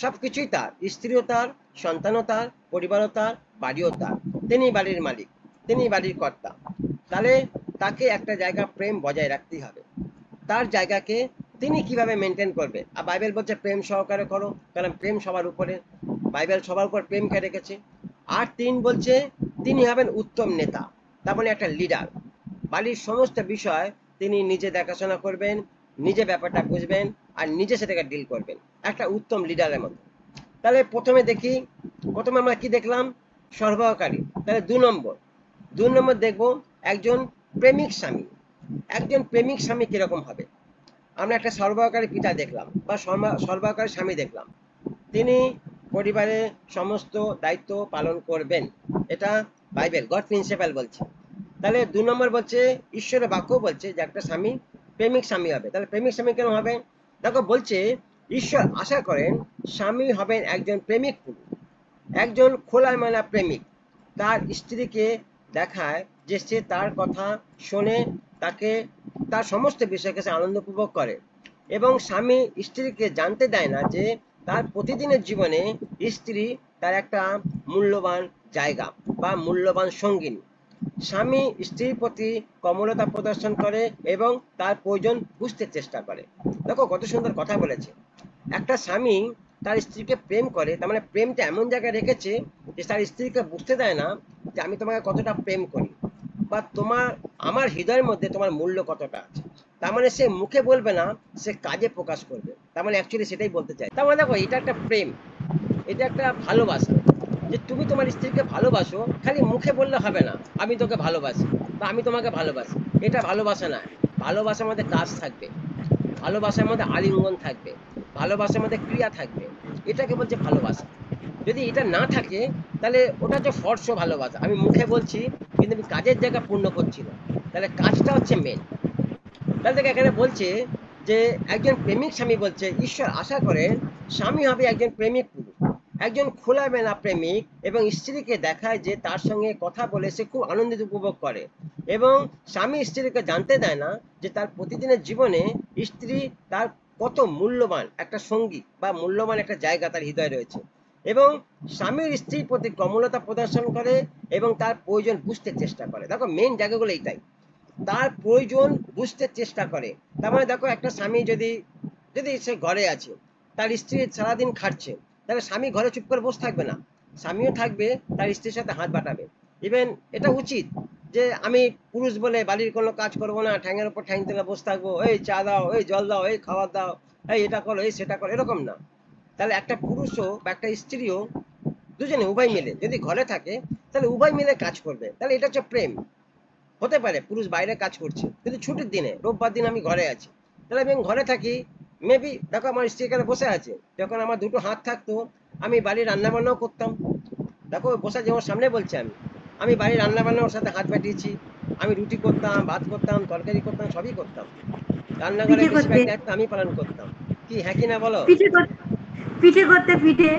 সবকিছুই তার, স্ত্রীও তার, সন্তানও তার, পরিবারও তার, বাড়িও তার। তিনি বাড়ির মালিক, তিনি বাড়ির কর্তা। তাহলে তাকে একটা জায়গা প্রেম বজায় রাখতেই হবে, তার জায়গাকে তিনি কিভাবে মেনটেন করবে। আর বাইবেল বলছে প্রেম সহকারে করো, কারণ প্রেম সবার উপরে, বাইবেল সবার উপর প্রেমকে রেখেছে। আর তিন বলছে তিনি হবেন উত্তম নেতা, তার মানে একটা লিডার, বাড়ির সমস্ত বিষয় তিনি নিজে দেখাশোনা করবেন, নিজে ব্যাপারটা বুঝবেন আর নিজে সেটাকে ডিল করবেন, একটা উত্তম লিডারের মতো। তাহলে প্রথমে দেখি, প্রথমে আমরা কি দেখলাম? সরবরাহকারী। তাহলে দু নম্বর দেখবো একজন প্রেমিক স্বামী। একজন প্রেমিক স্বামী কিরকম হবে? আমরা একটা সরবরাহকারী পিতা দেখলাম বা সরবরাহকারী স্বামী দেখলাম, তিনি পরিবারে সমস্ত দায়িত্ব পালন করবেন, এটা বাইবেল গড প্রিন্সিপাল বলছে। তাহলে 2 নম্বর বলছে ঈশ্বরের বাক্য বলছে যে একটা স্বামী প্রেমিক স্বামী হবে। তাহলে প্রেমিক স্বামী কেন হবে? দেখো বলছে ঈশ্বর আশা করেন স্বামী হবেন একজন প্রেমিক পুরুষ, একজন খোলামেলা প্রেমিক, তার স্ত্রীকে দেখায় যে সে তার কথা শোনে, তাকে তার সমস্ত বিষয়কে সে আনন্দপূর্বক করে এবং স্বামী স্ত্রীকে জানতে দেয় না যে তার প্রতিদিনের জীবনে স্ত্রী তার একটা মূল্যবান জায়গা বা মূল্যবান সঙ্গিনী। স্বামী স্ত্রীর প্রতি কমলতা প্রদর্শন করে এবং তার প্রয়োজন বুঝতে চেষ্টা করে। দেখো কত সুন্দর কথা বলেছে। একটা স্বামী তার স্ত্রীকে প্রেম করে, তার মানে প্রেমটা এমন জায়গায় রেখেছে যে তার স্ত্রীকে বুঝতে দেয় না যে আমি তোমাকে কতটা প্রেম করি বা তোমার আমার হৃদয়ের মধ্যে তোমার মূল্য কতটা আছে। তার মানে সে মুখে বলবে না, সে কাজে প্রকাশ করবে। তার মানে অ্যাকচুয়ালি সেটাই বলতে চাই। তার মানে দেখো এটা একটা প্রেম, এটা একটা ভালোবাসা, যে তুমি তোমার স্ত্রীকে ভালোবাসো, খালি মুখে বললে হবে না আমি তোকে ভালোবাসি বা আমি তোমাকে ভালোবাসি, এটা ভালোবাসা না। ভালোবাসার মধ্যে কাজ থাকবে, ভালোবাসার মধ্যে আলিঙ্গন থাকবে, ভালোবাসার মধ্যে ক্রিয়া থাকবে, এটাকে বলছে ভালোবাসা। যদি এটা না থাকে তাহলে ওটা হচ্ছে ফর্স ভালোবাসা, আমি মুখে বলছি কিন্তু আমি কাজের জায়গা পূর্ণ করছি না, তাহলে কাজটা হচ্ছে মেন। তাহলে দেখো এখানে বলছে যে একজন প্রেমিক স্বামী বলছে ঈশ্বর আশা করেন স্বামী হবে একজন প্রেমিক পুরুষ, একজন খোলামেলা প্রেমিক এবং স্ত্রীকে দেখায় যে তার সঙ্গে কথা বলে সে খুব আনন্দিত উপভোগ করে এবং স্বামী স্ত্রীকে জানতে দেয় না যে তার প্রতিদিনের জীবনে স্ত্রী তার কত মূল্যবান একটা সঙ্গী বা মূল্যবান একটা জায়গা তার হৃদয়ে রয়েছে এবং স্বামীর স্ত্রীর প্রতি কমলতা প্রদর্শন করে এবং তার প্রয়োজন বুঝতে চেষ্টা করে। দেখো মেন জায়গাগুলো এইটাই, তার প্রয়োজন বুঝতে চেষ্টা করে। তার মানে দেখো একটা স্বামী যদি যদি সে ঘরে আছে, তার স্ত্রী সারাদিন খাটছে, তাহলে স্বামী ঘরে চুপ করে বসে থাকবে না, স্বামীও থাকবে, তার স্ত্রীর সাথে হাত বাটাবে। ইভেন এটা উচিত যে আমি পুরুষ বলে বাড়ির কোনো কাজ করবো না, ঠ্যাঙের উপর ঠ্যাং তুলে বসে থাকবো, এই চা দাও, এই জল দাও, এই খাবার দাও, এই এটা করো, এই সেটা করো, এরকম না। তাহলে একটা পুরুষও বা একটা স্ত্রীও দুজনে উভয় মিলে যদি ঘরে থাকে তাহলে উভয় মিলে কাজ করবে, তাহলে এটা হচ্ছে প্রেম। হতে পারে পুরুষ বাইরে কাজ করছে কিন্তু ছুটির দিনে রোববার দিন আমি ঘরে আছি, তাহলে আমি ঘরে থাকি, মেবি দেখো আমার স্ত্রী এখানে বসে আছে, যখন আমার দুটো হাত থাকতো আমি বাড়ির রান্না বান্নাও করতাম। দেখো বসে যেমন সামনে বলছে, আমি বাড়ির রান্না বান্না ওর সাথে হাত বাটিয়েছি, আমি রুটি করতাম, ভাত করতাম, তরকারি করতাম, সবই করতাম। রান্নাঘরে পিঠে করতে বেশিরভাগ দায়িত্ব আমি পালন করতাম। কি হ্যাঁ কি না বলো? পিঠে করতে পিঠে করতে পিঠে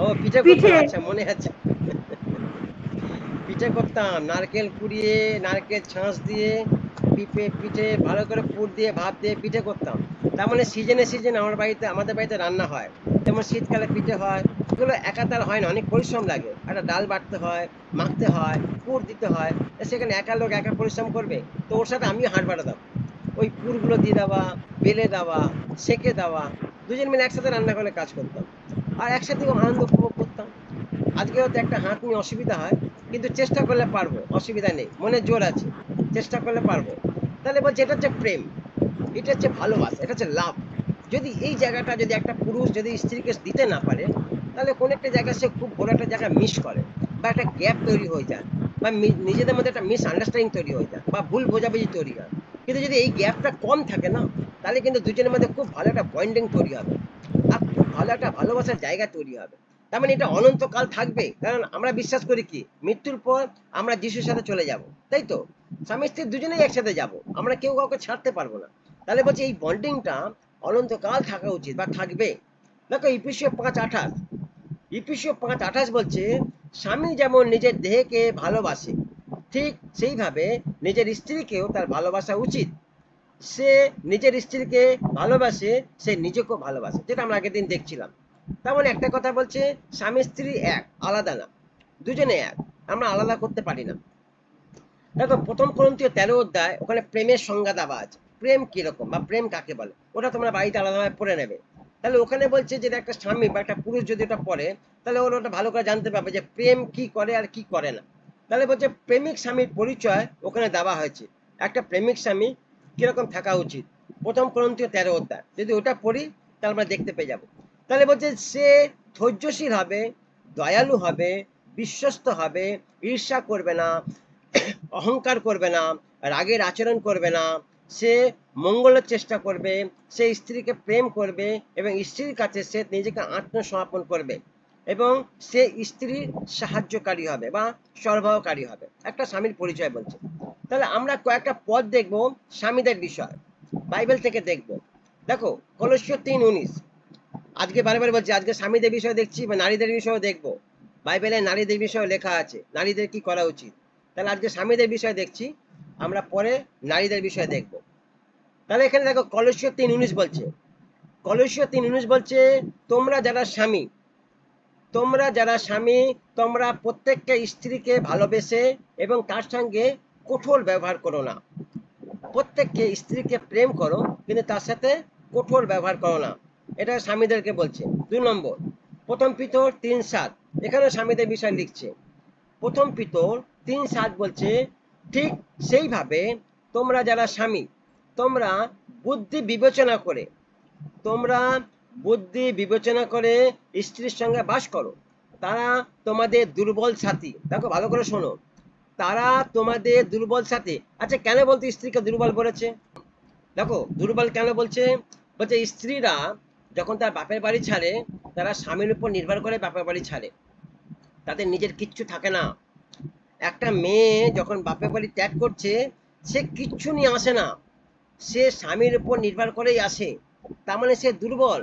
ও পিঠে করতাম, পিঠে আচ্ছা মনে আছে। পিঠে করতাম, নারকেল কুড়িয়ে, নারকেল ছাঁচ দিয়ে পিঠে ভালো করে পুর দিয়ে ভাপ দিয়ে পিঠে করতাম। তার মানে সিজনে সিজনে আমাদের বাড়িতে রান্না হয়। যেমন শীতকালে পিঠে হয়, এগুলো একাতার হয় না, অনেক পরিশ্রম লাগে। একটা ডাল বাটতে হয়, মাখতে হয়, পুর দিতে হয়। সেখানে একা লোক একা পরিশ্রম করবে? তো ওর সাথে আমিও হাত বাটাতাম, ওই পুরগুলো দিয়ে দেওয়া, বেলে দেওয়া, সেকে দেওয়া, দুজন মিলে একসাথে রান্না করে কাজ করতাম, আর একসাথে আনন্দ উপভোগ করতাম। আজকে হয়তো একটা হাত নিয়ে অসুবিধা হয়, কিন্তু চেষ্টা করলে পারবো, অসুবিধা নেই, মনে জোর আছে, চেষ্টা করলে পারবো। তাহলে বলছে এটা হচ্ছে প্রেম, এটা হচ্ছে ভালোবাসা, এটা হচ্ছে লাভ। যদি এই জায়গাটা যদি একটা পুরুষ যদি স্ত্রীকে দিতে না পারে, তাহলে কোন একটা জায়গায় সে খুব বড় একটা জায়গা মিস করে, বা একটা গ্যাপ তৈরি হয়ে যায়, বা নিজেদের মধ্যে একটা মিস আন্ডারস্ট্যান্ডিং তৈরি হয়ে যায়, বা ভুল বোঝাবুঝি তৈরি হয়। কিন্তু যদি এই গ্যাপটা কম থাকে না, তাহলে কিন্তু দুজনের মধ্যে খুব ভালো একটা বন্ডিং তৈরি হবে, আর খুব ভালো একটা ভালোবাসার জায়গা তৈরি হবে। তার মানে এটা অনন্তকাল থাকবে, কারণ আমরা বিশ্বাস করি কি মৃত্যুর পর আমরা যিশুর সাথে চলে যাব, তাই তো? স্বামী স্ত্রী দুজনেই একসাথে যাব, আমরা কেউ কাউকে ছাড়তে পারবো না। তাহলে বলছে এই বন্ডিংটা অনন্তকাল থাকা উচিত বা থাকবে। দেখো ইপিসীয় 5:28, ইপিসীয় 5:28 বলছে, স্বামী যেমন নিজের দেহকে ভালোবাসে, ঠিক সেইভাবে নিজের স্ত্রীকেও তার ভালোবাসা উচিত। সে নিজের স্ত্রীকে ভালোবাসে, সে নিজেকেও ভালোবাসে, যেটা আমরা আগের দিন দেখছিলাম। তার মানে একটা কথা বলছে, স্বামী স্ত্রী এক, আলাদা না, দুজনে এক, আমরা আলাদা করতে পারি না। দেখো 1 Corinthians 13 অধ্যায়, ওখানে প্রেমের সংজ্ঞা দেওয়া আছে, প্রেম কিরকম বা প্রেম কাকে বলে, ওটা তোমরা বাড়িতে আলাদাভাবে পড়ে নেবে। তাহলে ওখানে বলছে যে একটা স্বামী বা একটা পুরুষ যদি ওটা পড়ে, তাহলে ওরা ওটা ভালো করে জানতে পারবে যে প্রেম কি করে আর কি করে না। তাহলে বলছে প্রেমিক স্বামীর পরিচয় ওখানে দেওয়া হয়েছে, একটা প্রেমিক স্বামী কিরকম থাকা উচিত। 1 Corinthians 13 অধ্যায় যদি ওটা পড়ি, তাহলে আমরা দেখতে পেয়ে যাবো। তাহলে বলছে সে ধৈর্যশীল হবে, দয়ালু হবে, বিশ্বস্ত হবে, ঈর্ষা করবে না, অহংকার করবে না, রাগের আচরণ করবে না, সে মঙ্গলের চেষ্টা করবে, সে স্ত্রীকে প্রেম করবে, এবং স্ত্রীর কাছে সে নিজেকে আত্মসমর্পণ করবে, এবং সে স্ত্রীর সাহায্যকারী হবে বা সরবরাহকারী হবে। একটা স্বামীর পরিচয় বলছে। তাহলে আমরা কয়েকটা পদ দেখবো স্বামীদের বিষয়, বাইবেল থেকে দেখবো। দেখো কলসীয় 3:19, আজকে বারে বারে বলছি, আজকে স্বামীদের বিষয় দেখছি বা নারীদের বিষয় দেখবো। বাইবেলে নারীদের বিষয়ে লেখা আছে নারীদের কি করা উচিত। তাহলে আজকে স্বামীদের বিষয় দেখছি, আমরা পরে নারীদের বিষয় দেখব। তাহলে এখানে দেখো কলসীয় 3:19 বলছে, কলসীয় 3:19 বলছে, তোমরা যারা স্বামী, তোমরা প্রত্যেকটা স্ত্রীকে ভালোবেসে এবং তার সঙ্গে কঠোর ব্যবহার করো না। প্রত্যেককে স্ত্রীকে প্রেম করো, কিন্তু তার সাথে কঠোর ব্যবহার করো না। এটা স্বামীদেরকে বলছে। 2 নম্বর, 1 Peter 3:7, এখানে স্বামীদের বিষয় লিখছে। 1 Peter 3:7 বলছে, ঠিক সেইভাবে তোমরা যারা স্বামী, তোমরা বুদ্ধি বিবেচনা করে তোমরা বুদ্ধি বিবেচনা করে স্ত্রীর সঙ্গে বাস করো। তারা তোমাদের দুর্বল সাথী। দেখো ভালো করে শোনো, তারা তোমাদের দুর্বল সাথী। আচ্ছা কেন বলতে স্ত্রীকে দুর্বল বলেছে? দেখো দুর্বল কেন বলছে, বলছে স্ত্রীরা যখন তার বাপের বাড়ি ছাড়ে, তারা স্বামীর উপর নির্ভর করে বাপের বাড়ি ছাড়ে, তাদের নিজের কিচ্ছু থাকে না। একটা মেয়ে যখন বাপের বাড়ি ত্যাগ করছে, সে কিচ্ছু নিয়ে আসে না, সে স্বামীর উপর নির্ভর করেই আসে। তার মানে সে দুর্বল,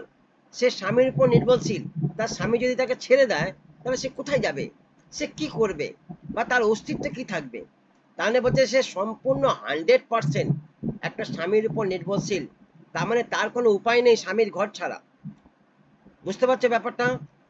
সে স্বামীর উপর নির্ভরশীল। তার স্বামী যদি তাকে ছেড়ে দেয়, তাহলে সে কোথায় যাবে, সে কি করবে, বা তার অস্তিত্ব কি থাকবে? তাহলে বলছে সে সম্পূর্ণ 100% একটা স্বামীর উপর নির্ভরশীল। তার মানে তার কোনো উপায় নেই স্বামীর ঘর ছাড়া। বুঝতে পারছো ব্যাপারটা?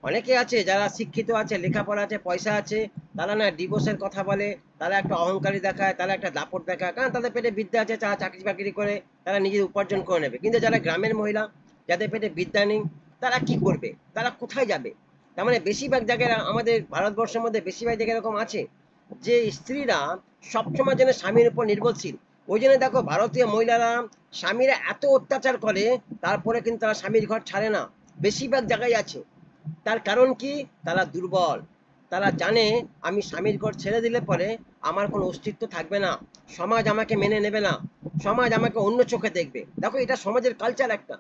অনেকে আছে যারা শিক্ষিত আছে, লেখাপড়া আছে, পয়সা আছে, তারা না ডিভোর্সের কথা বলে, তারা একটা অহংকারী দেখায়, তারা একটা দাপট দেখায়, কারণ তাদের পেটে বিদ্যা আছে, তারা চাকরি বাকরি করে তারা নিজের উপার্জন করে নেবে। কিন্তু যারা গ্রামের মহিলা, যাদের পেটে বিদ্যা নেই, তারা কি করবে, তারা কোথায় যাবে? তার মানে বেশিরভাগ জায়গায় আমাদের ভারতবর্ষের মধ্যে বেশিরভাগ জায়গায় এরকম আছে যে স্ত্রীরা সবসময় যেন স্বামীর উপর নির্ভরশীল। ওই জন্য দেখো ভারতীয় মহিলারা, স্বামীরা এত অত্যাচার করে, তারপরে কিন্তু তারা স্বামীর ঘর ছাড়ে না, বেশিরভাগ জায়গায় আছে। তার কারণ কি? তারা দুর্বল। তারা জানে আমি স্বামীর ঘর ছেড়ে দিলে পরে আমার কোনো অস্তিত্ব থাকবে না, সমাজ আমাকে মেনে নেবে না, সমাজ আমাকে অন্য চোখে দেখবে। দেখো এটা সমাজের কালচার একটা,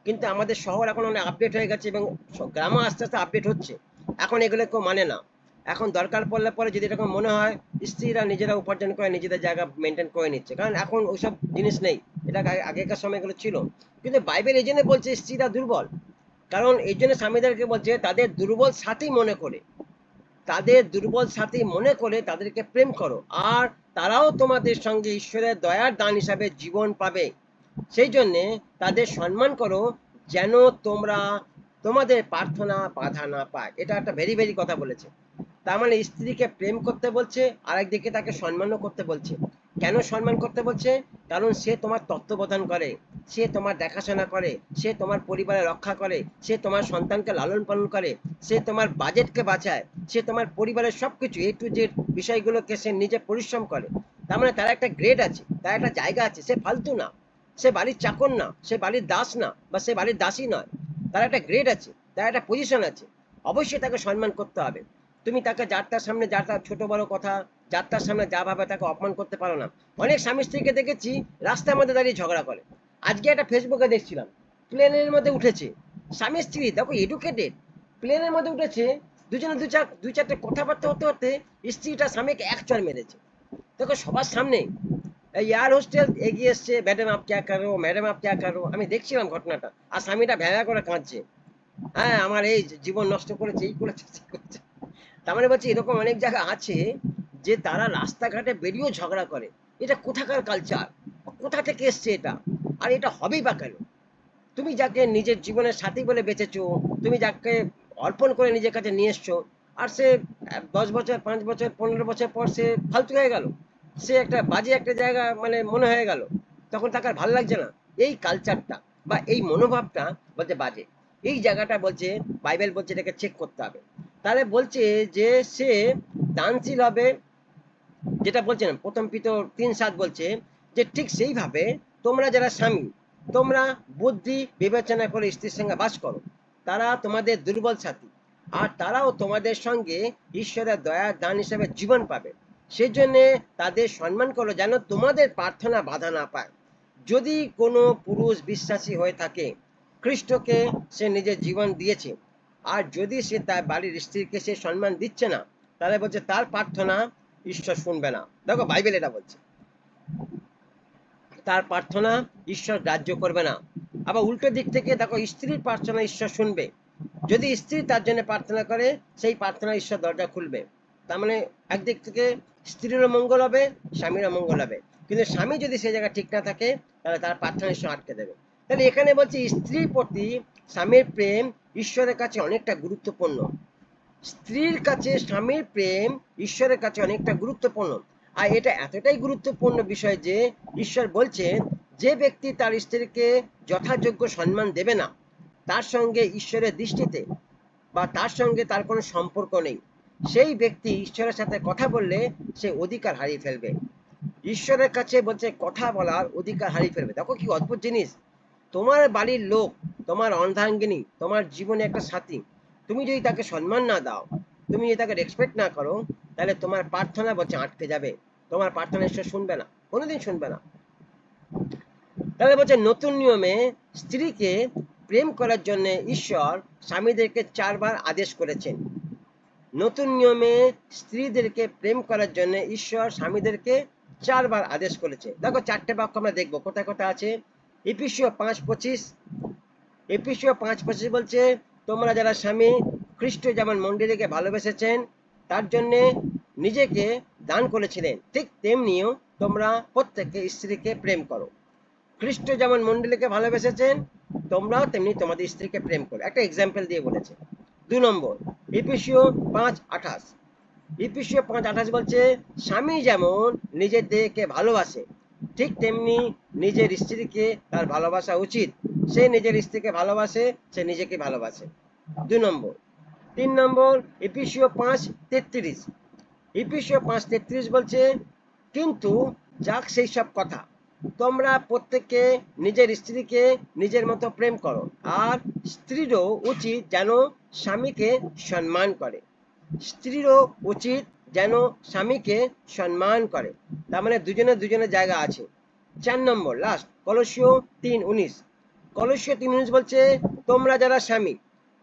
কিন্তু আমাদের শহর এখন অনেক আপডেট হয়ে গেছে এবং গ্রামও আস্তে আস্তে আপডেট হচ্ছে। এখন এগুলো কেউ মানে না। এখন দরকার পড়লে পরে যদি এরকম মনে হয়, স্ত্রীরা নিজেরা উপার্জন করে নিজেদের জায়গা মেনটেন করে নিচ্ছে, কারণ এখন ওইসব জিনিস নেই। এটা আগেকার সময় এগুলো ছিল। কিন্তু বাইবেল এই জন্য বলছে স্ত্রীরা দুর্বল, কারণ এই জন্য স্বামীদেরকে বলছে তাদের দুর্বল সাথী মনে করে, তাদের দুর্বল সাথী মনে করে তাদেরকে প্রেম করো, আর তারাও তোমাদের সঙ্গে ঈশ্বরের দয়ার দান হিসাবে জীবন পাবে। সেই জন্যে তাদের সম্মান করো, যেন তোমরা তোমাদের প্রার্থনা বাধা না পায়। এটা একটা ভেরি ভেরি কথা বলেছে। তার মানে স্ত্রীকে প্রেম করতে বলছে, আর একদিকে তাকে সম্মানও করতে বলছে। কেন সম্মান করতে বলছে? কারণ সে তোমার তত্ত্বাবধান করে, সে তোমার দেখাশোনা করে, সে তোমার পরিবারের রক্ষা করে, সে তোমার সন্তানকে লালন পালন করে, সে তোমার বাজেটকে বাঁচায়, সে তোমার পরিবারের সবকিছু A to Z বিষয়গুলোকে সে নিজে পরিশ্রম করে। তার মানে তার একটা গ্রেড আছে, তার একটা জায়গা আছে, সে ফালতু না, সে বাড়ির চাকর না, সে বাড়ির দাস না, বা সে বাড়ির দাসী নয়। তার একটা গ্রেড আছে, তার একটা পজিশন আছে, অবশ্যই তাকে সম্মান করতে হবে। তুমি তাকে যার তার সামনে যার তার ছোট বড় কথা, যার তার সামনে যা ভাবে তাকে অপমান করতে পারো না। অনেক স্বামী স্ত্রীকে দেখেছি রাস্তার মধ্যে দাঁড়িয়ে ঝগড়া করে। আজকে একটা ফেসবুকে দেখছিলাম, প্লেনের মধ্যে উঠেছে স্বামী স্ত্রী, দেখো এডুকেটেড, প্লেনের মধ্যে উঠেছে, দুজনে দুই চারটে কথাবার্তা হতে হতে স্ত্রীটা স্বামীকে এক চড় মেরেছে, দেখো সবার সামনে। এয়ার হোস্টেল এগিয়ে এসছে, ম্যাডাম আপ ক্যা করো, ম্যাডাম আপ ক্যা করো। আমি দেখছিলাম ঘটনাটা, আর স্বামীটা ভেড়া করে কাঁদছে, হ্যাঁ আমার এই জীবন নষ্ট করেছে, এই করেছে, সেই করেছে। তার মানে বলছি এরকম অনেক জায়গা আছে যে তারা রাস্তাঘাটে বেরিয়েও ঝগড়া করে। এটা কোথাকার কালচার, কোথা থেকে এসছে এটা? আর এটা হবেই বা কেন? তুমি যাকে নিজের জীবনের সাথী বলে বেঁচেছো, তুমি যাকে অর্পণ করে নিজের কাছে নিয়ে এসছো, আর সে 10 বছর 5 বছর 15 বছর পর সে ফালতু হয়ে গেল, সে একটা বাজে একটা জায়গা মানে মনে হয়ে গেল, তখন তাকে আর ভালো লাগছে না। এই কালচারটা বা এই মনোভাবটা বলতে বাজে। এই জায়গাটা বলছে, বাইবেল বলছে এটাকে চেক করতে হবে। তাহলে বলছে যে সে দানশীল হবে, যেটা বলছেন প্রথম পিতর 3:7 বলছে যে ঠিক সেইভাবে তোমরা যারা স্বামী, তোমরা বুদ্ধি বিবেচনা করে স্ত্রীর সঙ্গে বাস করো, তারা তোমাদের দুর্বল সাথী, আর তারাও তোমাদের সঙ্গে ঈশ্বরের দয়ার দান হিসেবে জীবন পাবে। সেই জন্যে তাদের সম্মান করো, যেন তোমাদের প্রার্থনা বাধা না পায়। যদি কোনো পুরুষ বিশ্বাসী হয়ে থাকে, খ্রিস্টকে সে নিজের জীবন দিয়েছে, আর যদি সে তার বাড়ির স্ত্রীকে সে সম্মান দিচ্ছে না, তাহলে বলছে তার প্রার্থনা ঈশ্বর শুনবে না। দেখো বাইবেল এটা বলছে, তার প্রার্থনা ঈশ্বর গ্রাহ্য করবে না। আবার উল্টো দিক থেকে দেখো, স্ত্রীর প্রার্থনা ঈশ্বর শুনবে। যদি স্ত্রী তার জন্য প্রার্থনা করে, সেই প্রার্থনা ঈশ্বর দরজা খুলবে। তার মানে একদিক থেকে স্ত্রীরও মঙ্গল হবে, স্বামীরও মঙ্গল হবে। কিন্তু স্বামী যদি সেই জায়গায় ঠিক না থাকে, তাহলে তার প্রার্থনা ঈশ্বর আটকে দেবে। তাহলে এখানে বলছে স্ত্রীর প্রতি স্বামীর প্রেম ঈশ্বরের কাছে অনেকটা গুরুত্বপূর্ণ। স্ত্রীর কাছে স্বামীর প্রেম ঈশ্বরের কাছে অনেকটা গুরুত্বপূর্ণ। আর এটা এতটাই গুরুত্বপূর্ণ বিষয় যে ঈশ্বর বলছেন, যে ব্যক্তি তার স্ত্রীকে যথাযোগ্য সম্মান দেবে না, তার সঙ্গে ঈশ্বরের দৃষ্টিতে বা তার সঙ্গে তার কোনো সম্পর্ক নেই। সেই ব্যক্তি ঈশ্বরের সাথে কথা বললে সে অধিকার হারিয়ে ফেলবে। ঈশ্বরের কাছে বলছে কথা বলার অধিকার হারিয়ে ফেলবে। দেখো কি অদ্ভুত জিনিস। তোমার বাড়ির লোক, তোমার অর্ধাঙ্গিনী, তোমার জীবনে একটা সাথী, তুমি যদি তাকে সম্মান না দাও, তুমি যদি তাকে রেসপেক্ট না করো, তাহলে তোমার প্রার্থনা বলছে আটকে যাবে। তোমার প্রার্থনা ঈশ্বর শুনবে না, কোনোদিন শুনবে না। তাহলে বলছে নতুন নিয়মে স্ত্রীকে প্রেম করার জন্য ঈশ্বর স্বামীদেরকে 4বার আদেশ করেছেন। নতুন নিয়মে স্ত্রীদেরকে প্রেম করার জন্য ঈশ্বর স্বামীদেরকে 4বার আদেশ করেছে। দেখো 4টে বাক্য আমরা দেখবো কোথায় কোথায় আছে। এফেসীয় 5:25, এফেসীয় 5:25 বলছে, তোমরা যারা স্বামী, খ্রিস্ট যেমন মণ্ডলীকে ভালোবেসেছেন, তার জন্য নিজেকে দান করেছিলেন, ঠিক তেমনিও তোমরা প্রত্যেকে স্ত্রীকে প্রেম করো। খ্রিস্ট যেমন মণ্ডলীকে ভালোবেসেছেন, তোমরাও তেমনি তোমাদের স্ত্রীকে প্রেম করো। একটা এক্সাম্পল দিয়ে বলেছে। 2 নম্বর, এফেসীয় 5:28, এফেসীয় 5:28 বলছে, স্বামী যেমন নিজের দেহকে ভালোবাসে, ঠিক তেমনি নিজের স্ত্রীকে তার ভালোবাসা উচিত। সে নিজের স্ত্রীকে ভালোবাসে, সে নিজেকে ভালোবাসে। 2 নম্বর। 3 নম্বর, এফেসীয় 5:33, এফেসীয় 5:33 বলছে, কিন্তু যাক সেই সব কথা, তোমরা প্রত্যেকে নিজের স্ত্রীকে নিজের মতো প্রেম করো, আর স্ত্রীরও উচিত যেন স্বামীকে সম্মান করে। স্ত্রীরও উচিত যেন স্বামীকে সম্মান করে। তার মানে দুজনের জায়গা আছে। 4 নম্বর লাস্ট কলসীয় 3:19। কলসীয় 3:19 বলছে, তোমরা যারা স্বামী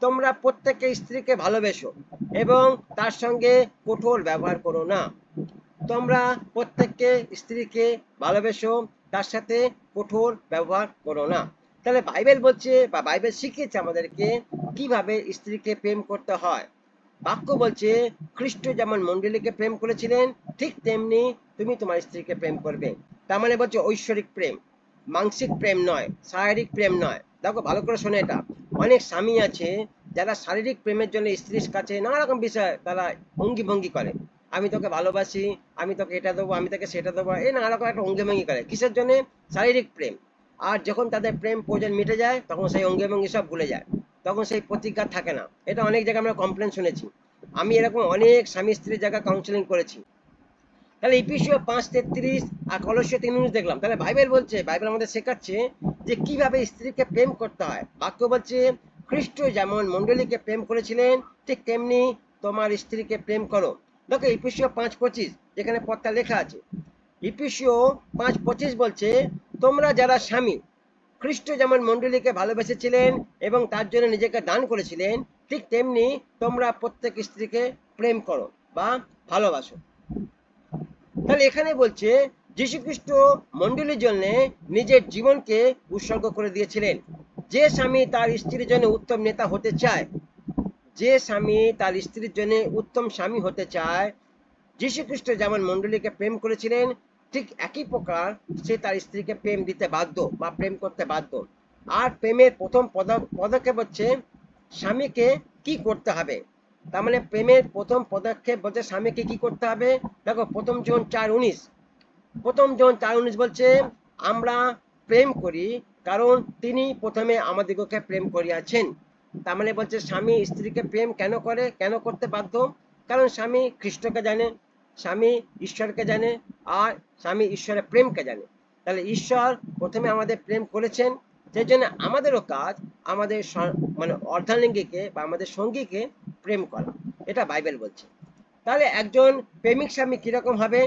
তোমরা প্রত্যেকে স্ত্রীকে ভালোবেসো এবং তার সঙ্গে কঠোর ব্যবহার করো না। তোমরা প্রত্যেককে স্ত্রীকে ভালোবেসো, তার সাথে কঠোর ব্যবহার করো না। তাহলে বাইবেল বলছে বা বাইবেল শিখিয়েছে আমাদেরকে কিভাবে স্ত্রীকে প্রেম করতে হয়। বাক্য বলছে খ্রিস্ট যেমন মণ্ডলীকে প্রেম করেছিলেন ঠিক তেমনি তুমি তোমার স্ত্রীকে প্রেম করবে। তার মানে বলছে ঐশ্বরিক প্রেম, মানসিক প্রেম নয়, শারীরিক প্রেম নয়। দেখো ভালো করে শোনো, এটা অনেক স্বামী আছে যারা শারীরিক প্রেমের জন্য স্ত্রীর কাছে নানা রকম বিষয় তারা অঙ্গি ভঙ্গি করে, আমি তোকে ভালোবাসি, আমি তোকে এটা দেবো, আমি তোকে সেটা দেবো, এই নানা রকম একটা অঙ্গি ভঙ্গি করে। কিসের জন্য? শারীরিক প্রেম। আর যখন তাদের প্রেম প্রয়োজন মিটে যায় তখন সেই অঙ্গি ভঙ্গি সব ভুলে যায়, তখন সেই প্রতিজ্ঞা থাকে না। এটা অনেক জায়গায় আমরা কমপ্লেন শুনেছি। আমি এরকম অনেক স্বামী স্ত্রীর জায়গায় কাউন্সিলিং করেছি। তাহলে ইফিসীয় 5:33 আর কলসীয় 3:19 দেখলাম। তাহলে বাইবেল বলছে, বাইবেল আমাদের শেখাচ্ছে যে কিভাবে স্ত্রীকে প্রেম করতে হয়। বাক্য বলছে খ্রিস্ট যেমন মণ্ডলীকে প্রেম করেছিলেন ঠিক তেমনি তোমার স্ত্রীকে প্রেম করো। দেখো ইফিসীয় 5:25 যেখানে পদটা লেখা আছে, ইফিসীয় 5:25 বলছে, তোমরা যারা স্বামী খ্রিস্ট যেমন মণ্ডলীকে ভালোবেসেছিলেন এবং তার জন্য নিজেকে দান করেছিলেন ঠিক তেমনি তোমরা প্রত্যেক স্ত্রীকে প্রেম করো বা ভালোবাসো। তাহলে এখানে বলছে যীশুখ্রিস্ট মণ্ডলীর জন্য নিজের জীবনকে উৎসর্গ করে দিয়েছিলেন। যে স্বামী তার স্ত্রীর জন্য উত্তম নেতা হতে চায়, যে স্বামী তার স্ত্রীর জন্য উত্তম স্বামী হতে চায়, যীশুখ্রিস্ট যেমন মণ্ডলীকে প্রেম করেছিলেন ঠিক একই প্রকার সে তার স্ত্রীকে প্রেম দিতে বাধ্য বা প্রেম করতে বাধ্য। আর প্রেমের প্রথম পদক্ষেপ হচ্ছে স্বামীকে কি করতে হবে। তার মানে প্রেমের প্রথম পদক্ষেপ বলছে স্বামীকে কি করতে হবে। দেখো প্রথম জন 4:19 বলছে, আমরা প্রেম করি কারণ তিনি প্রথমে আমাদিগকে প্রেম করিয়াছেন। তার মানে বলছে স্বামী স্ত্রীকে প্রেম কেন করে, কেন করতে বাধ্য? কারণ স্বামী খ্রিস্টকে জানে, স্বামী ঈশ্বরকে জানে, আর স্বামী ঈশ্বরের প্রেমকে জানে। তাহলে ঈশ্বর প্রথমে আমাদের প্রেম করেছেন, সেই জন্য আমাদেরও কাজ আমাদের মানে অর্ধাঙ্গীকে বা আমাদের সঙ্গীকে প্রেম করা। এটা বাইবেল বলছে। তাহলে একজন প্রেমিক স্বামী কিরকম হবে?